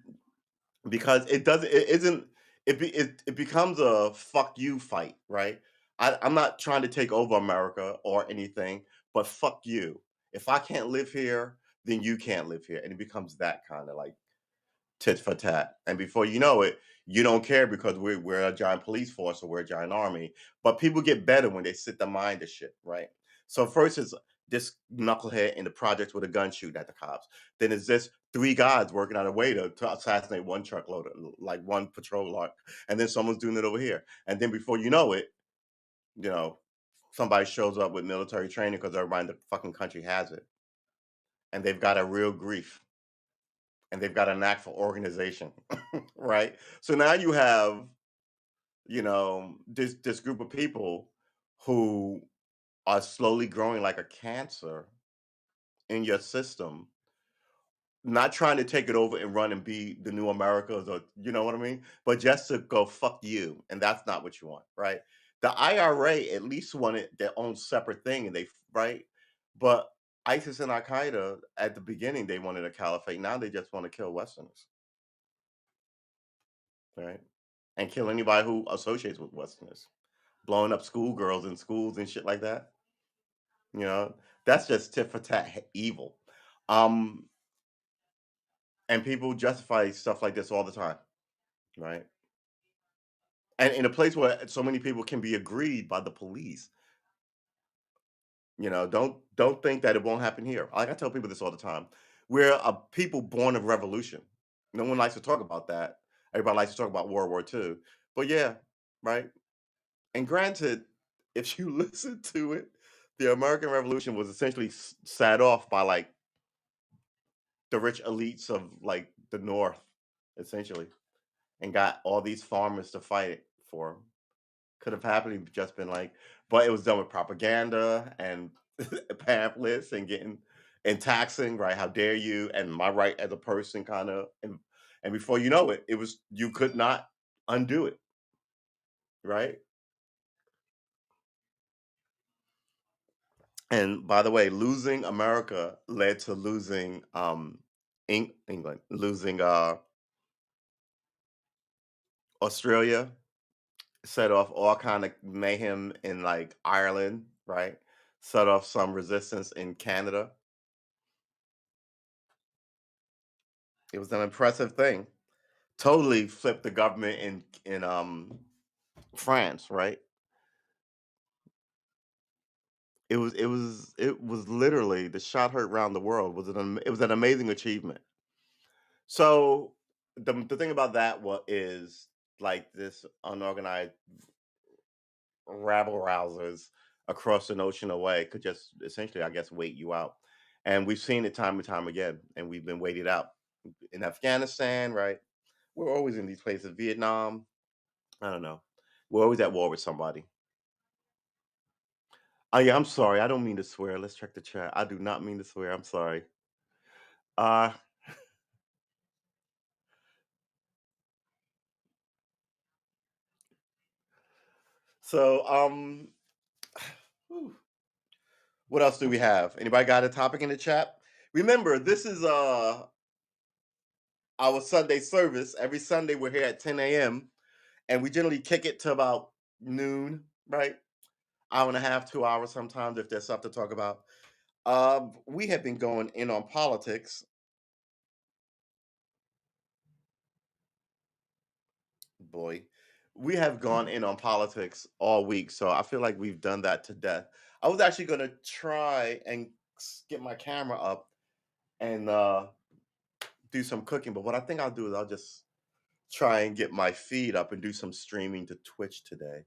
because it doesn't it isn't it becomes a fuck you fight, right? I'm not trying to take over America or anything, but fuck you. If I can't live here, then you can't live here. And it becomes that kind of like tit for tat. And before you know it, you don't care because we're a giant police force or we're a giant army. But people get better when they sit their mind to shit, right? So first is this knucklehead in the projects with a gun shooting at the cops. Then is this three guys working on a way to assassinate one truckload, like one patrol car, and then someone's doing it over here. And then before you know it, you know, somebody shows up with military training because everybody in the fucking country has it, and they've got a real grief and they've got a knack for organization, right? So now you have, this group of people who are slowly growing like a cancer in your system, not trying to take it over and run and be the new Americas or you know what I mean, but just to go fuck you, and that's not what you want, right? The IRA at least wanted their own separate thing, and right, but ISIS and Al Qaeda at the beginning they wanted a caliphate. Now they just want to kill Westerners, right? And kill anybody who associates with Westerners, blowing up schoolgirls in schools and shit like that. You know, that's just tit for tat evil. Um, And people justify stuff like this all the time, right? And in a place where so many people can be agreed by the police, don't think that it won't happen here. Like I tell people this all the time. We're a people born of revolution. No one likes to talk about that. Everybody likes to talk about World War II. But yeah, right? And granted, if you listen to it, the American Revolution was essentially sat off by like the rich elites of like the North, essentially, and got all these farmers to fight it for 'em. Could have happened, just been like, but it was done with propaganda and pamphlets and getting and taxing, right? How dare you? And my right as a person, kind of, and before you know it, it was you could not undo it, right? And by the way, losing America led to losing England, losing Australia, set off all kind of mayhem in like Ireland, right? Set off some resistance in Canada. It was an impressive thing. Totally flipped the government in France, right? It was literally the shot heard round the world it was an amazing achievement. So the thing about that is like this unorganized rabble rousers across an ocean away could just essentially, I guess, wait you out. And we've seen it time and time again, and we've been waited out in Afghanistan, right? We're always in these places. Vietnam, I don't know. We're always at war with somebody. Oh yeah, I'm sorry. I don't mean to swear. Let's check the chat. I do not mean to swear. I'm sorry. Uh so whew, what else do we have? Anybody got a topic in the chat? Remember, this is our Sunday service. Every Sunday we're here at 10 a.m. and we generally kick it to about noon, right? Hour and a half, 2 hours sometimes if there's stuff to talk about. We have been going in on politics, boy. We have gone in on politics all week, so I feel like we've done that to death. I was actually going to try and get my camera up and do some cooking, but what I think I'll do is I'll just try and get my feed up and do some streaming to Twitch today,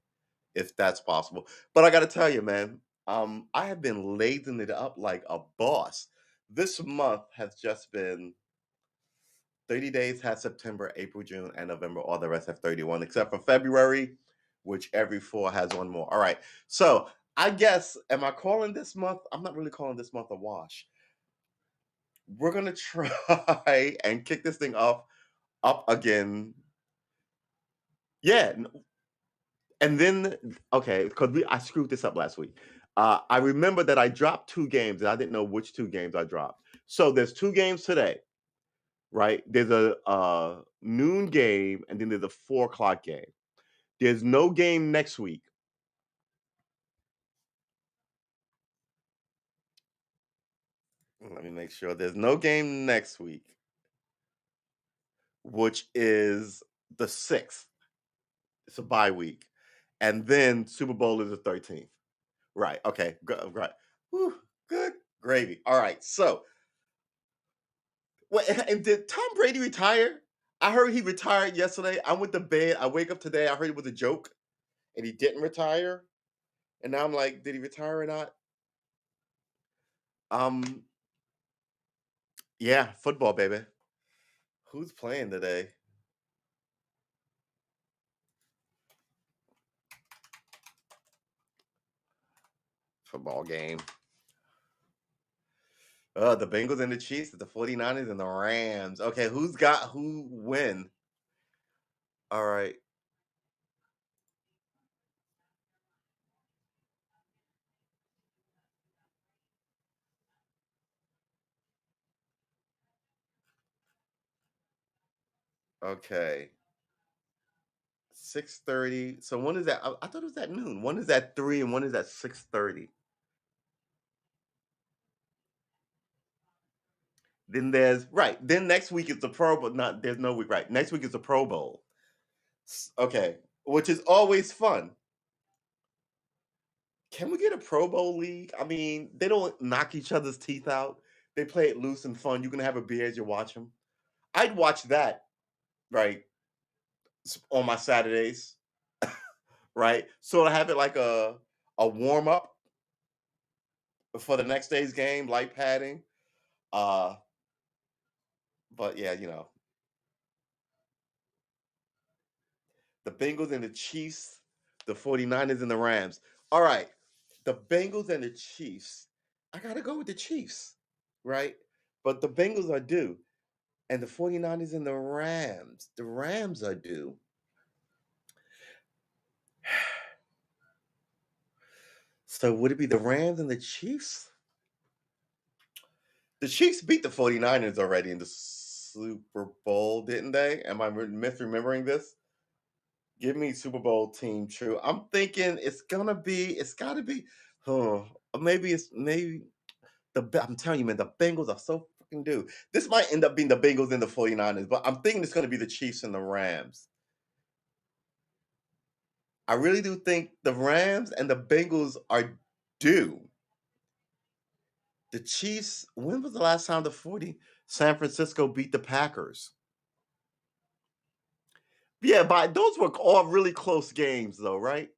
if that's possible. But I got to tell you, man, I have been lathing it up like a boss. This month has just been 30 days, has September, April, June, and November. All the rest have 31, except for February, which every four has one more. All right. So I guess, am I calling this month? I'm not really calling this month a wash. We're gonna try and kick this thing off up again. Yeah. And then okay, because we I screwed this up last week. I remember that I dropped two games and I didn't know which two games I dropped. So there's two games today, right? There's a noon game and then there's a 4 o'clock game. There's no game next week. Let me make sure there's no game next week, which is the 6th. It's a bye week. And then Super Bowl is the 13th. Right. Okay. Right. Whew, good gravy. All right. So, wait, and did Tom Brady retire? I heard he retired yesterday. I went to bed. I wake up today. I heard it was a joke and he didn't retire. And now I'm like, did he retire or not? Um, yeah, football, baby. Who's playing today? Football game. The Bengals and the Chiefs, the 49ers and the Rams. Okay, who's got who win? All right. Okay. 6:30. So one is at I thought it was at noon. One is at 3 and one is at 6:30. Then there's right. Then next week is the Pro Bowl. Not there's no week. Right. Next week is the Pro Bowl. Okay, which is always fun. Can we get a Pro Bowl league? I mean, they don't knock each other's teeth out. They play it loose and fun. You can have a beer as you watch them. I'd watch that, right, on my Saturdays, right? So I have it like a warm up for the next day's game, light padding. Uh, but yeah, the Bengals and the Chiefs, the 49ers and the Rams. All right, the Bengals and the Chiefs. I gotta go with the Chiefs, right? But the Bengals are due. And the 49ers and the Rams. The Rams are due. So would it be the Rams and the Chiefs? The Chiefs beat the 49ers already in the Super Bowl, didn't they? Am I misremembering this? Give me Super Bowl team true. I'm thinking it's gotta be, oh, maybe I'm telling you, man, the Bengals are so fucking due. This might end up being the Bengals and the 49ers, but I'm thinking it's gonna be the Chiefs and the Rams. I really do think the Rams and the Bengals are due. The Chiefs, when was the last time the 40 San Francisco beat the Packers? Yeah, but those were all really close games though, right?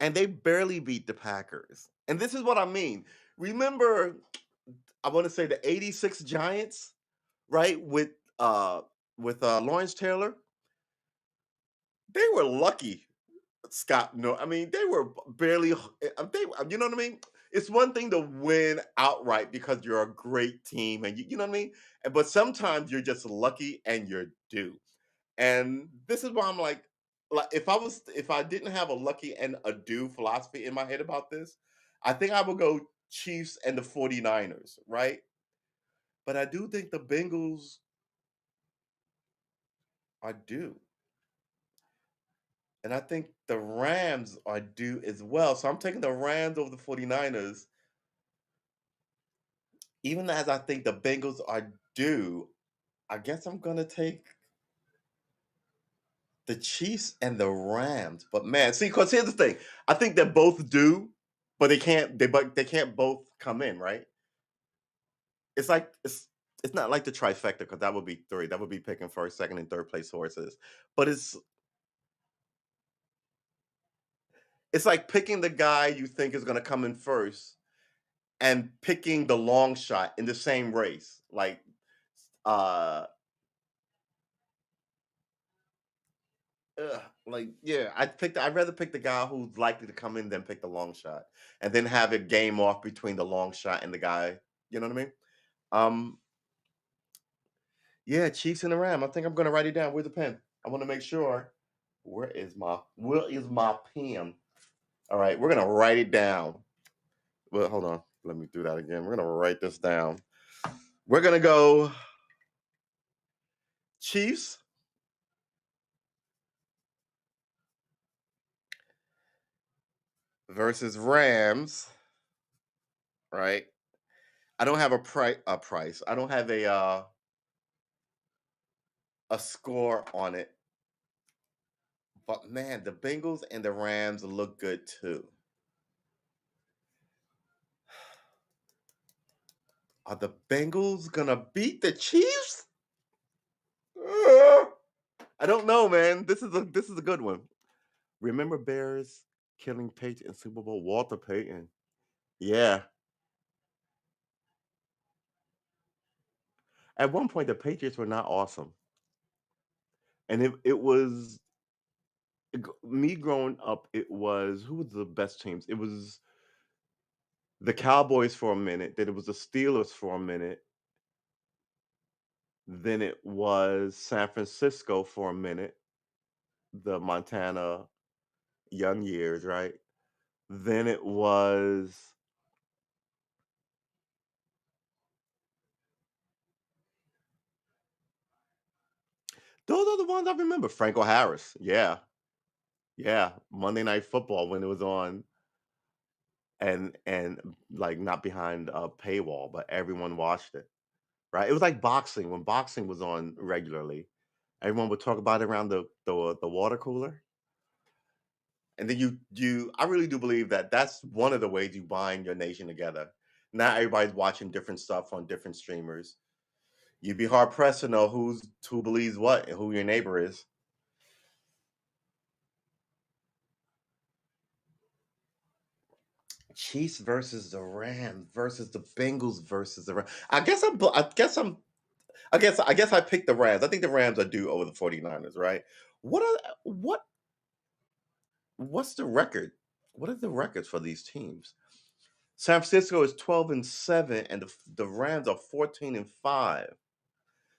And they barely beat the Packers. And this is what I mean. Remember, I want to say the 86 Giants, right? With Lawrence Taylor. They were lucky. Scott, no, I mean they were barely. You know what I mean. It's one thing to win outright because you're a great team, and you know what I mean. But sometimes you're just lucky and you're due. And this is why I'm like if I didn't have a lucky and a due philosophy in my head about this, I think I would go Chiefs and the 49ers, right? But I do think the Bengals are due. And I think the Rams are due as well. So I'm taking the Rams over the 49ers, even as I think the Bengals are due. I guess I'm gonna take the Chiefs and the Rams. But man, see, because here's the thing. I think they're both due, but they can't both come in, right? It's like it's not like the trifecta, because that would be three. That would be picking first, second, and third place horses. But it's like picking the guy you think is gonna come in first and picking the long shot in the same race. Uh yeah, I'd rather pick the guy who's likely to come in than pick the long shot. And then have a game off between the long shot and the guy, you know what I mean? Um yeah, Chiefs and the Ram. I think I'm gonna write it down. Where's the pen? I want to make sure. Where is my pen? All right, we're gonna write it down. Well, hold on. Let me do that again. We're gonna write this down. We're gonna go Chiefs versus Rams, right? I don't have a price. I don't have a score on it. But man, the Bengals and the Rams look good too. Are the Bengals gonna beat the Chiefs? I don't know, man. This is a good one. Remember Bears killing Peyton in Super Bowl? Walter Payton. Yeah. At one point, the Patriots were not awesome, and it was me growing up. It was who was the best teams? It was the Cowboys for a minute. Then it was the Steelers for a minute. Then it was San Francisco for a minute, the Montana young years, right? Then it was those are the ones I remember. Franco Harris. Yeah. Yeah. Monday Night Football when it was on. and like not behind a paywall, but everyone watched it. Right? It was like boxing when boxing was on regularly. Everyone would talk about it around the water cooler. And then I really do believe that that's one of the ways you bind your nation together. Not everybody's watching different stuff on different streamers. You'd be hard pressed to know who believes what and who your neighbor is. Chiefs versus the Rams versus the Bengals versus the Rams. I guess I picked the Rams. I think the Rams are due over the 49ers, right? What are what's the record? What are the records for these teams? San Francisco is 12-7 and the Rams are 14-5.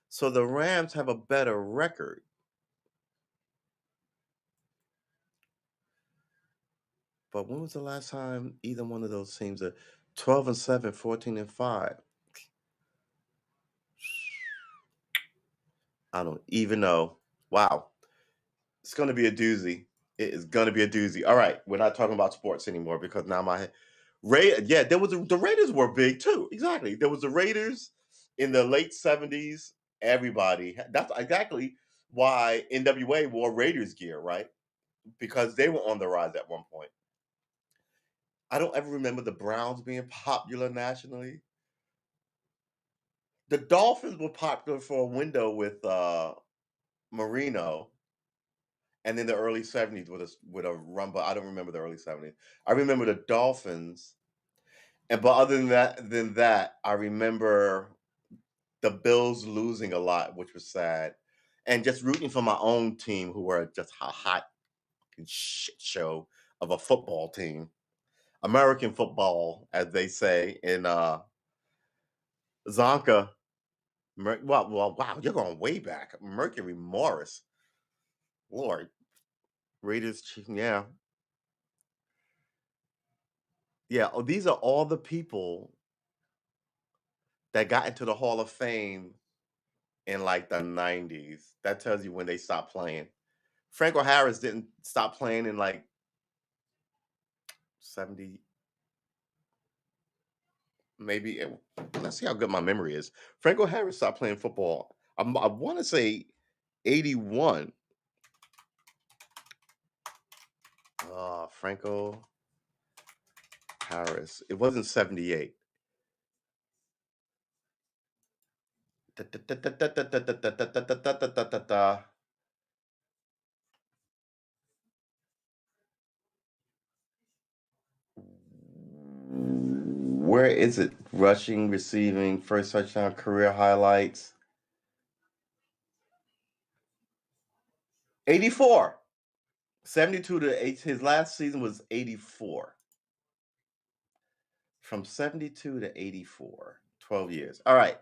So the Rams have a better record. But when was the last time either one of those teams are 12-7, 14-5? I don't even know. Wow. It's going to be a doozy. It is going to be a doozy. All right, we're not talking about sports anymore because now yeah, the Raiders were big too. Exactly. There was the Raiders in the late 70s. That's exactly why NWA wore Raiders gear, right? Because they were on the rise at one point. I don't ever remember the Browns being popular nationally. The Dolphins were popular for a window with Marino, and in the early 70s with a rumba. I don't remember the early 70s. I remember the Dolphins, and but other than that, I remember the Bills losing a lot, which was sad, and just rooting for my own team, who were just a hot shit show of a football team, American football, as they say in Zonka. Wow, you're going way back. Mercury Morris, Lord, Raiders, yeah, yeah. Oh, these are all the people that got into the Hall of Fame in like the 90s. That tells you when they stopped playing. Franco Harris didn't stop playing in like 70, maybe. Let's see how good my memory is. Franco Harris stopped playing football. I want to say 81. Franco Harris. It wasn't 78. Where is it? Rushing, receiving, first touchdown, career highlights. 84. 72 to 8. His last season was 84. From 72 to 84. 12 years. All right.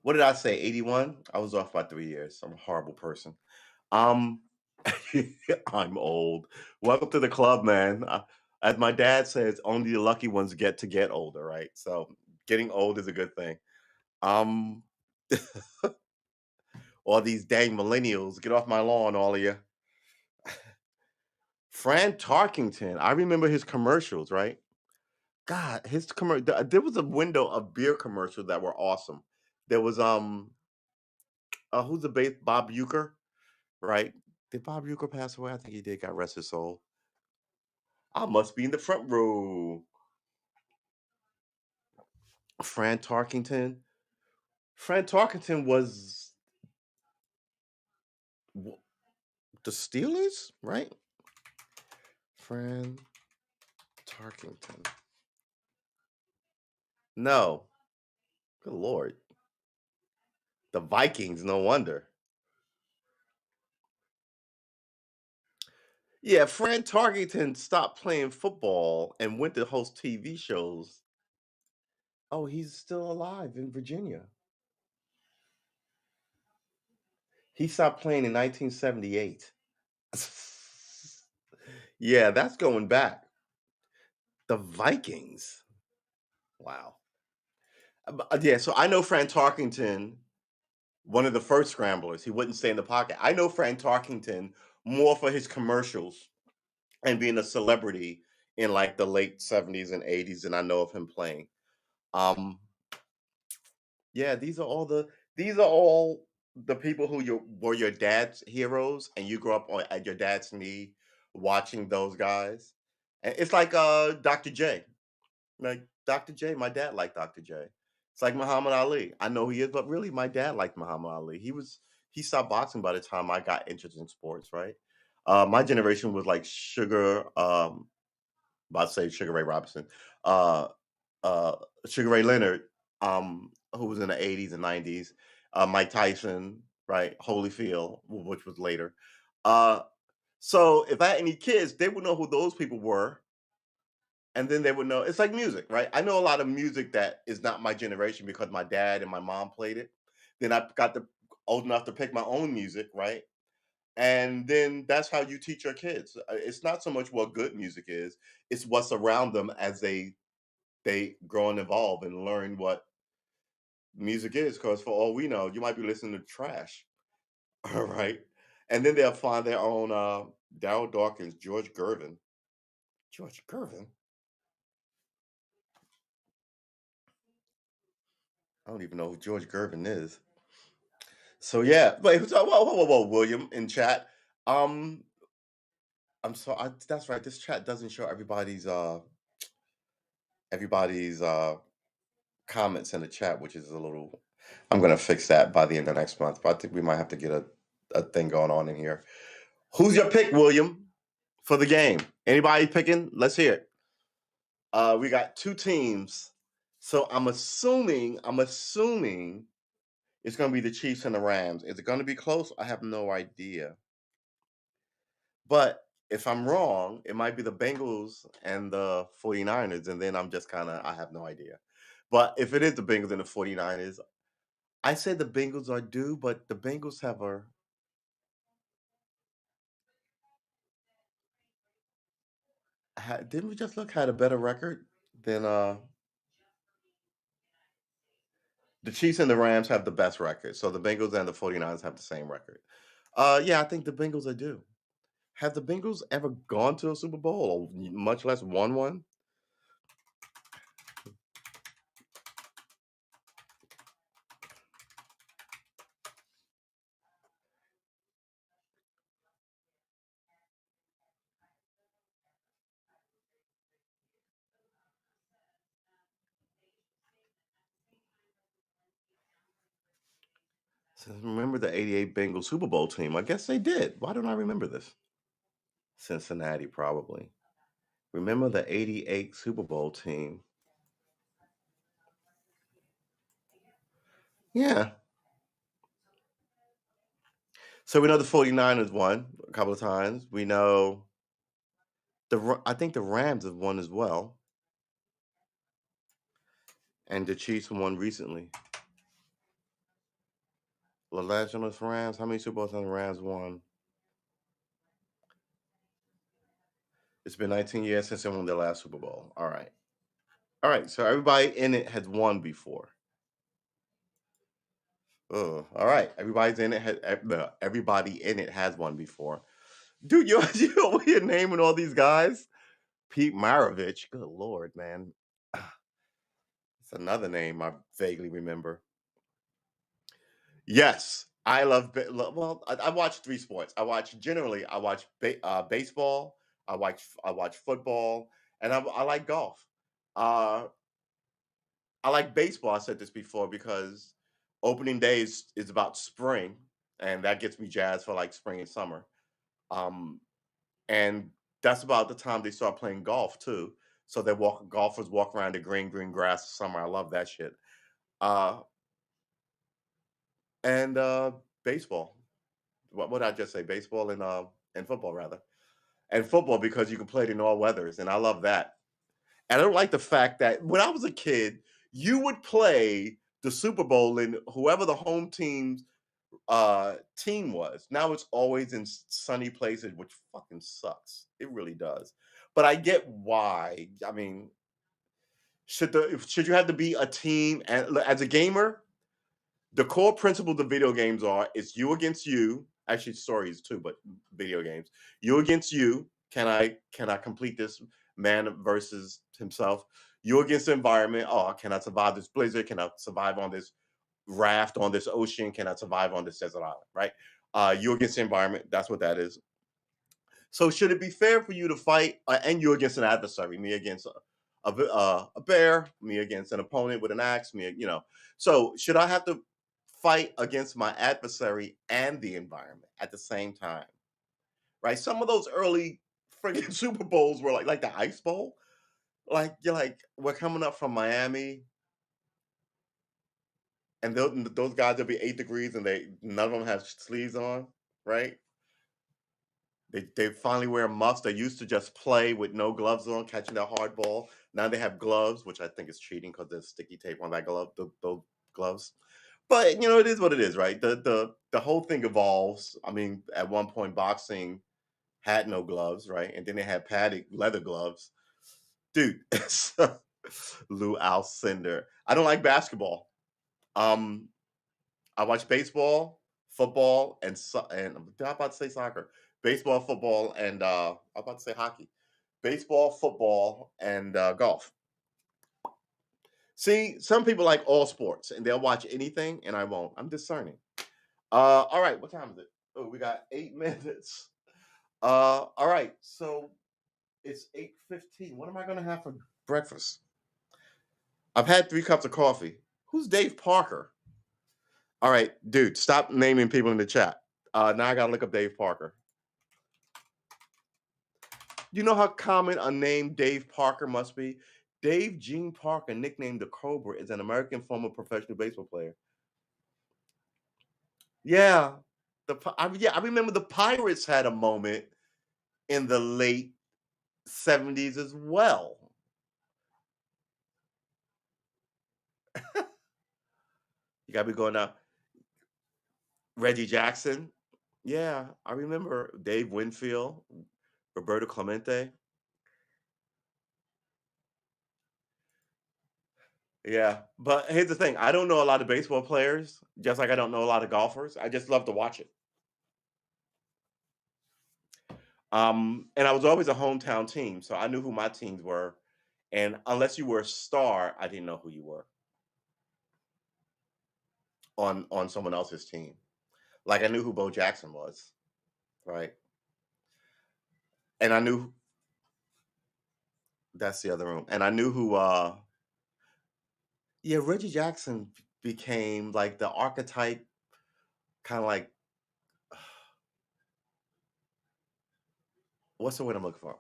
What did I say? 81? I was off by 3 years. I'm a horrible person. Um, I'm old. Welcome to the club, man. As my dad says, only the lucky ones get older, right? So getting old is a good thing. Um, all these dang millennials, get off my lawn, all of you. Fran Tarkington, I remember his commercials, right? God, there was a window of beer commercials that were awesome. There was who's the bass? Bob Euchre, right? Did Bob Euchre pass away? I think he did. God rest his soul. I must be in the front row. Fran Tarkington. Fran Tarkington was the Steelers, right? Fran Tarkington. No, good lord, the Vikings. No wonder. Yeah, Fran Tarkington stopped playing football and went to host TV shows. Oh, he's still alive in Virginia. He stopped playing in 1978. Yeah, that's going back. The Vikings. Wow. Yeah, so I know Fran Tarkington, one of the first scramblers. He wouldn't stay in the pocket. I know Fran Tarkington more for his commercials and being a celebrity in like the late 70s and 80s, and I know of him playing. Um, yeah, these are all the people who were your dad's heroes, and you grew up at your dad's knee watching those guys. And it's like Dr. J. Like Dr. J, my dad liked Dr. J. It's like Muhammad Ali. I know he is, but really my dad liked Muhammad Ali. He stopped boxing by the time I got interested in sports, right? My generation was like about to say Sugar Ray Robinson, uh, uh, Sugar Ray Leonard, who was in the 80s and 90s, Mike Tyson, right? Holyfield, which was later. Uh, so if I had any kids, they would know who those people were, and then they would know. It's like music, right? I know a lot of music that is not my generation because my dad and my mom played it. Then I got the old enough to pick my own music, right? And then that's how you teach your kids. It's not so much what good music is; it's what's around them as they grow and evolve and learn what music is. Because for all we know, you might be listening to trash, all right? And then they'll find their own. Daryl Dawkins, George Gervin. George Gervin. I don't even know who George Gervin is. So yeah, wait. So, whoa, William in chat. Um, I'm so that's right. This chat doesn't show everybody's comments in the chat, which is a little. I'm gonna fix that by the end of next month. But I think we might have to get a thing going on in here. Who's your pick, William, for the game? Anybody picking? Let's hear it. We got two teams, so I'm assuming it's gonna be the Chiefs and the Rams. Is it gonna be close? I have no idea. But if I'm wrong, it might be the Bengals and the 49ers, and then I'm just kinda I have no idea. But if it is the Bengals and the 49ers, I say the Bengals are due, but the Bengals have a didn't we just look had a better record than the Chiefs and the Rams have the best record. So the Bengals and the 49ers have the same record. Yeah, I think the Bengals are due. Have the Bengals ever gone to a Super Bowl or much less won one? So remember the 88 Bengals Super Bowl team? I guess they did. Why don't I remember this? Cincinnati, probably. Remember the 88 Super Bowl team? Yeah. So we know the 49ers won a couple of times. We know I think the Rams have won as well. And the Chiefs won recently. Los Angeles Rams. How many Super Bowls have the Rams won? It's been 19 years since they won their last Super Bowl. All right. All right. So everybody in it has won before. Oh, all right. Everybody in it has won before. Dude, you're naming all these guys. Pete Maravich. Good lord, man. It's another name I vaguely remember. Yes, I love. Well, I watch three sports. I watch baseball. I watch football, and I like golf. Uh, I like baseball. I said this before because opening day is about spring, and that gets me jazzed for like spring and summer. Um, and that's about the time they start playing golf too. So golfers walk around the green grass summer. I love that shit. Uh, and baseball. What did I just say? Baseball and football rather. And football because you can play it in all weathers, and I love that. And I don't like the fact that when I was a kid, you would play the Super Bowl in whoever the home team was. Now it's always in sunny places, which fucking sucks. It really does. But I get why. I mean, should you have to be a team and as a gamer? The core principle of the video games are it's you against you. Actually, stories too, but video games. You against you. Can I complete this? man versus himself. You against the environment. Oh, can I survive this blizzard? Can I survive on this raft on this ocean? Can I survive on this desert island? Right? You against the environment. That's what that is. So should it be fair for you to fight and you against an adversary, me against a bear, me against an opponent with an axe, So should I have to fight against my adversary and the environment at the same time? Right? Some of those early friggin' Super Bowls were like the Ice Bowl. Like you're like we're coming up from Miami, and those guys will be 8 degrees, and they none of them have sleeves on, right? They finally wear muffs. They used to just play with no gloves on, catching that hard ball. Now they have gloves, which I think is cheating because there's sticky tape on that glove, those gloves. But it is what it is, right? The whole thing evolves. I mean, at one point, boxing had no gloves, right? And then they had padded leather gloves. Dude, Lou Alcindor. I don't like basketball. Um, I watch baseball, football, and I'm about to say soccer. Baseball, football, and I'm about to say hockey. Baseball, football, and golf. See, some people like all sports and they'll watch anything, and I won't. I'm discerning. All right, what time is it? Oh, we got 8 minutes. All right, so it's 8:15. What am I gonna have for breakfast? I've had 3 cups of coffee. Who's Dave Parker? All right, dude, stop naming people in the chat. Now I gotta look up Dave Parker. You know how common a name Dave Parker must be? Dave Gene Parker, nicknamed the Cobra, is an American former professional baseball player. Yeah, I remember the Pirates had a moment in the late '70s as well. You gotta be going now. Reggie Jackson. Yeah, I remember Dave Winfield, Roberto Clemente. Yeah, but here's the thing: I don't know a lot of baseball players, just like I don't know a lot of golfers. I just love to watch it. And I was always a hometown team, so I knew who my teams were. And unless you were a star, I didn't know who you were on someone else's team. Like I knew who Bo Jackson was, right? And I knew that's the other room. And I knew who yeah, Reggie Jackson became like the archetype, kind of like what's the word I'm looking for?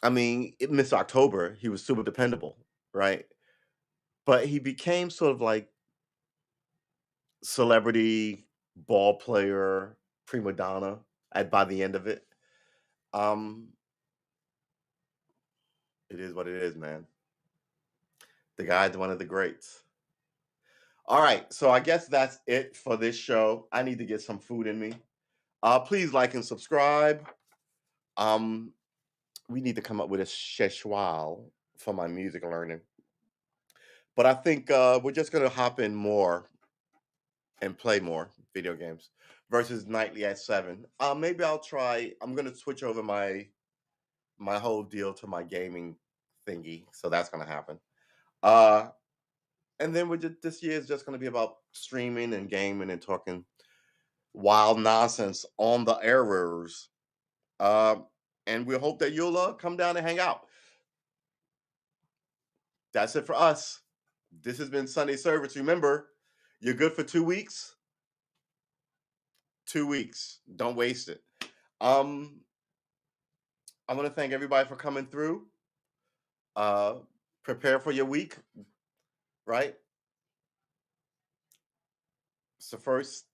I mean, Miss October, he was super dependable, right? But he became sort of like celebrity ball player, prima donna at by the end of it. Um, it is what it is, man. The guy's one of the greats. All right, so I guess that's it for this show. I need to get some food in me. Please like and subscribe. Um, we need to come up with a schedule for my music learning. But I think we're just gonna hop in more and play more video games versus nightly at 7. Maybe I'll try. I'm gonna switch over my whole deal to my gaming thingy, so that's gonna happen. Uh, and then this year is just gonna be about streaming and gaming and talking wild nonsense on the errors. And we hope that you'll come down and hang out. That's it for us. This has been Sunday Service. Remember, you're good for 2 weeks. 2 weeks. Don't waste it. Um, I want to thank everybody for coming through. Uh, prepare for your week, right? It's the first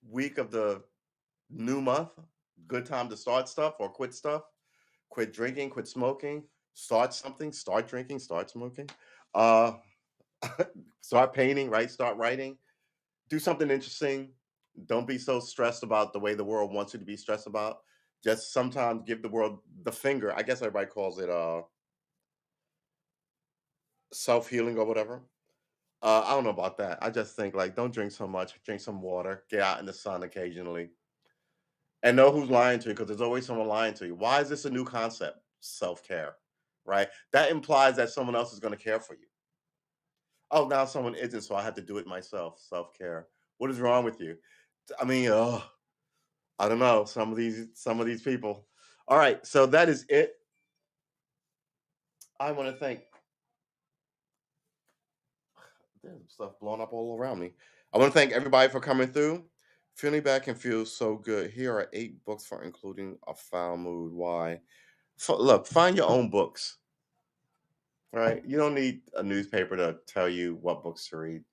week of the new month. Good time to start stuff or quit stuff. Quit drinking, quit smoking, start something, start drinking, start smoking. Uh, start painting, right? Start writing. Do something interesting. Don't be so stressed about the way the world wants you to be stressed about. Just sometimes give the world the finger. I guess everybody calls it self-healing or whatever. I don't know about that. I just think like don't drink so much, drink some water, get out in the sun occasionally, and know who's lying to you because there's always someone lying to you. Why is this a new concept? Self care, right? That implies that someone else is going to care for you. Oh, now someone isn't, so I have to do it myself. Self care. What is wrong with you? I mean, oh, I don't know. Some of these people. All right, so that is it. I want to thank. There's stuff blowing up all around me. I want to thank everybody for coming through. Feeling back and feels so good. Here are 8 books for including a foul mood. Why? Look, find your own books. Right? You don't need a newspaper to tell you what books to read.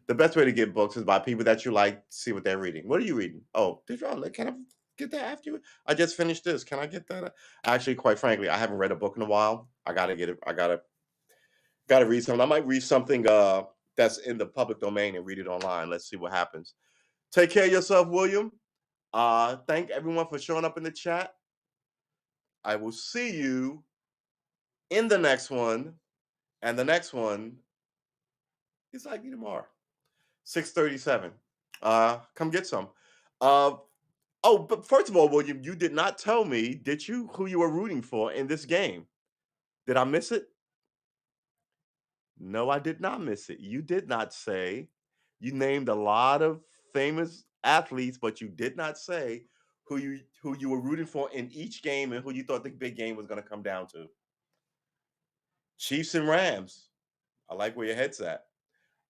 The best way to get books is by people that you like, see what they're reading. What are you reading? Oh, did y'all can I get that after you? I just finished this. Can I get that? Actually, quite frankly, I haven't read a book in a while. I gotta get it. I gotta read something. I might read something that's in the public domain and read it online. Let's see what happens. Take care of yourself, William. Thank everyone for showing up in the chat. I will see you in the next one. And the next one is likely tomorrow. 6:37. Come get some. Uh, oh, but first of all, William, you did not tell me, did you, who you were rooting for in this game? Did I miss it? No, I did not miss it. You did not say. You named a lot of famous athletes, but you did not say who you were rooting for in each game and who you thought the big game was going to come down to. Chiefs and Rams. I like where your head's at.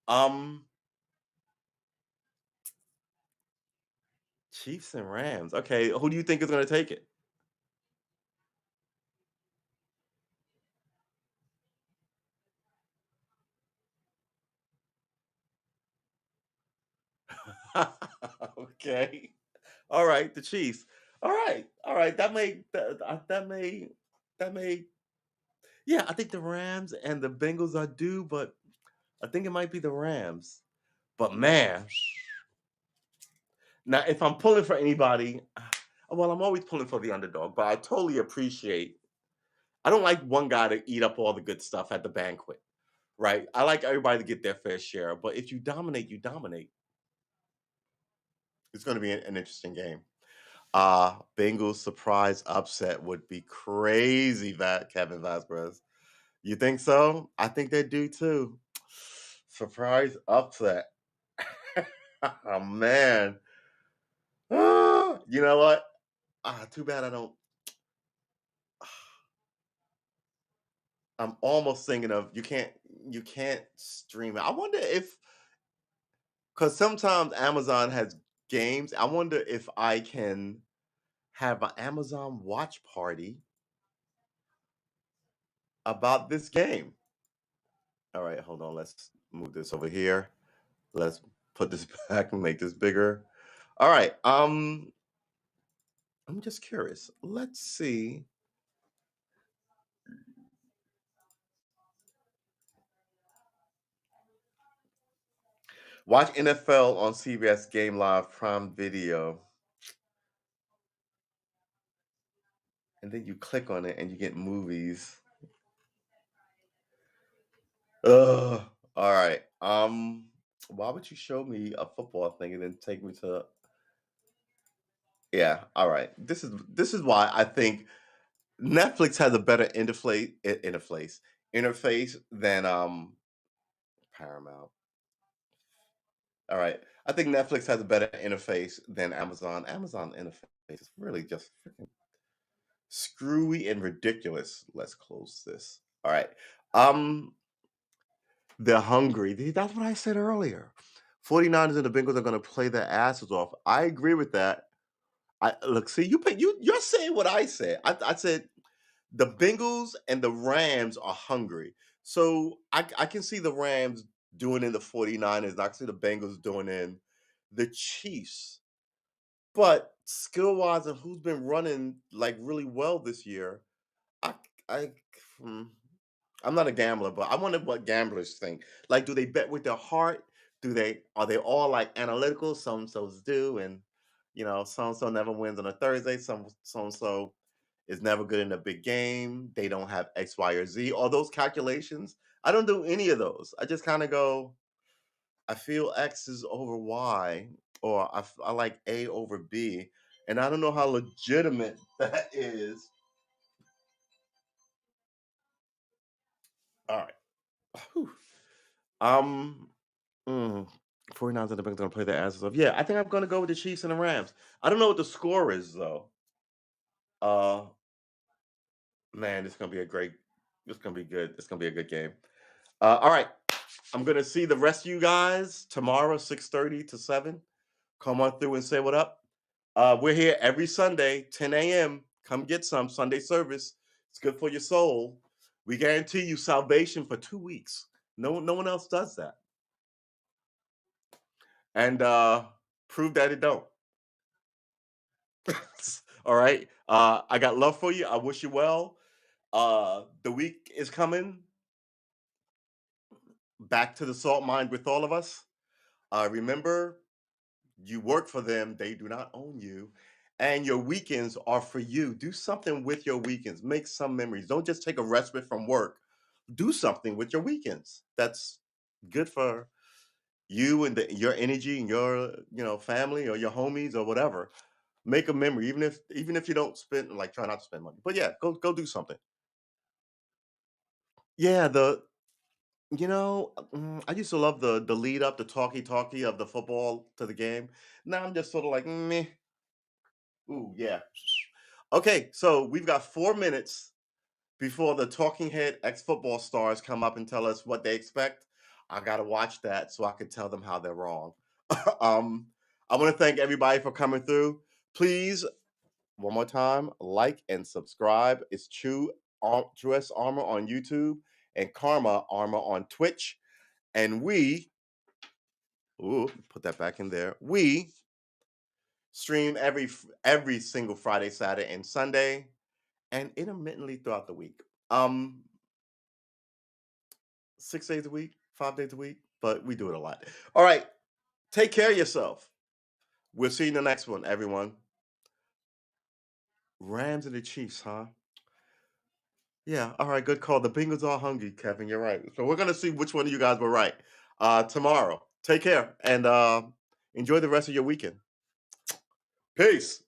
Um, Chiefs and Rams. Okay, who do you think is going to take it? Okay. All right, the Chiefs. All right. All right. That may yeah, I think the Rams and the Bengals are due, but I think it might be the Rams. But man, now if I'm pulling for anybody, well, I'm always pulling for the underdog, but I totally appreciate I don't like one guy to eat up all the good stuff at the banquet, right? I like everybody to get their fair share, but if you dominate, you dominate. It's going to be an interesting game. Bengals surprise upset would be crazy, that Kevin Vasquez. You think so? I think they do too. Surprise upset. Oh man. You know what? Too bad I don't. I'm almost thinking of you can't stream it. I wonder if because sometimes Amazon has games. I wonder if I can have an Amazon watch party about this game. All right, hold on. Let's move this over here. Let's put this back and make this bigger. All right. I'm just curious. Let's see. Watch NFL on CBS Game Live Prime Video, and then you click on it and you get movies. Ugh. All right. Why would you show me a football thing and then take me to? Yeah. All right. This is why I think Netflix has a better interface than Paramount. All right. I think Netflix has a better interface than Amazon. Amazon interface is really just freaking screwy and ridiculous. Let's close this. All right. Um, they're hungry. That's what I said earlier. 49ers and the Bengals are going to play their asses off. I agree with that. I look, see, you're saying what I said. I said the Bengals and the Rams are hungry. So I can see the Rams doing in the 49ers. And I can see the Bengals doing in the Chiefs. But skill wise and who's been running like really well this year, I I hmm, I'm not a gambler, but I wonder what gamblers think. Like, do they bet with their heart? Are they all like analytical? Some so's do, and so and so never wins on a Thursday. Some so and so is never good in a big game. They don't have X, Y, or Z. All those calculations. I don't do any of those. I just kind of go. I feel X is over Y, or I like A over B, and I don't know how legitimate that is. All right. Whew. Um, mm, 49ers and the Bengals going to play their asses off. Yeah, I think I'm going to go with the Chiefs and the Rams. I don't know what the score is though. Uh, Man, it's going to be a great. It's going to be good. It's going to be a good game. All right, I'm going to see the rest of you guys tomorrow, 6:30 to 7. Come on through and say what up. We're here every Sunday, 10 a.m. Come get some Sunday service. It's good for your soul. We guarantee you salvation for 2 weeks. No one else does that. And prove that it don't. All right. I got love for you. I wish you well. The week is coming back to the salt mine with all of us. Remember, you work for them, they do not own you. And your weekends are for you. Do something with your weekends. Make some memories. Don't just take a respite from work. Do something with your weekends. That's good for you and your energy and your family or your homies or whatever. Make a memory, even if you don't spend, like, try not to spend money. But yeah, go do something. Yeah, I used to love the lead up, the talkie of the football to the game. Now I'm just sort of like meh. Ooh, yeah. Okay, so we've got 4 minutes before the talking head ex football stars come up and tell us what they expect. I gotta watch that so I can tell them how they're wrong. um, I want to thank everybody for coming through. Please, one more time, like and subscribe. It's True S Armor on YouTube and Karma Armor on Twitch. And put that back in there. We stream every single Friday, Saturday, and Sunday, and intermittently throughout the week. Um, 6 days a week, 5 days a week, but we do it a lot. All right, take care of yourself. We'll see you in the next one, everyone. Rams and the Chiefs, huh? Yeah, all right, good call. The Bengals are hungry, Kevin. You're right. So we're gonna see which one of you guys were right tomorrow. Take care and enjoy the rest of your weekend. Peace.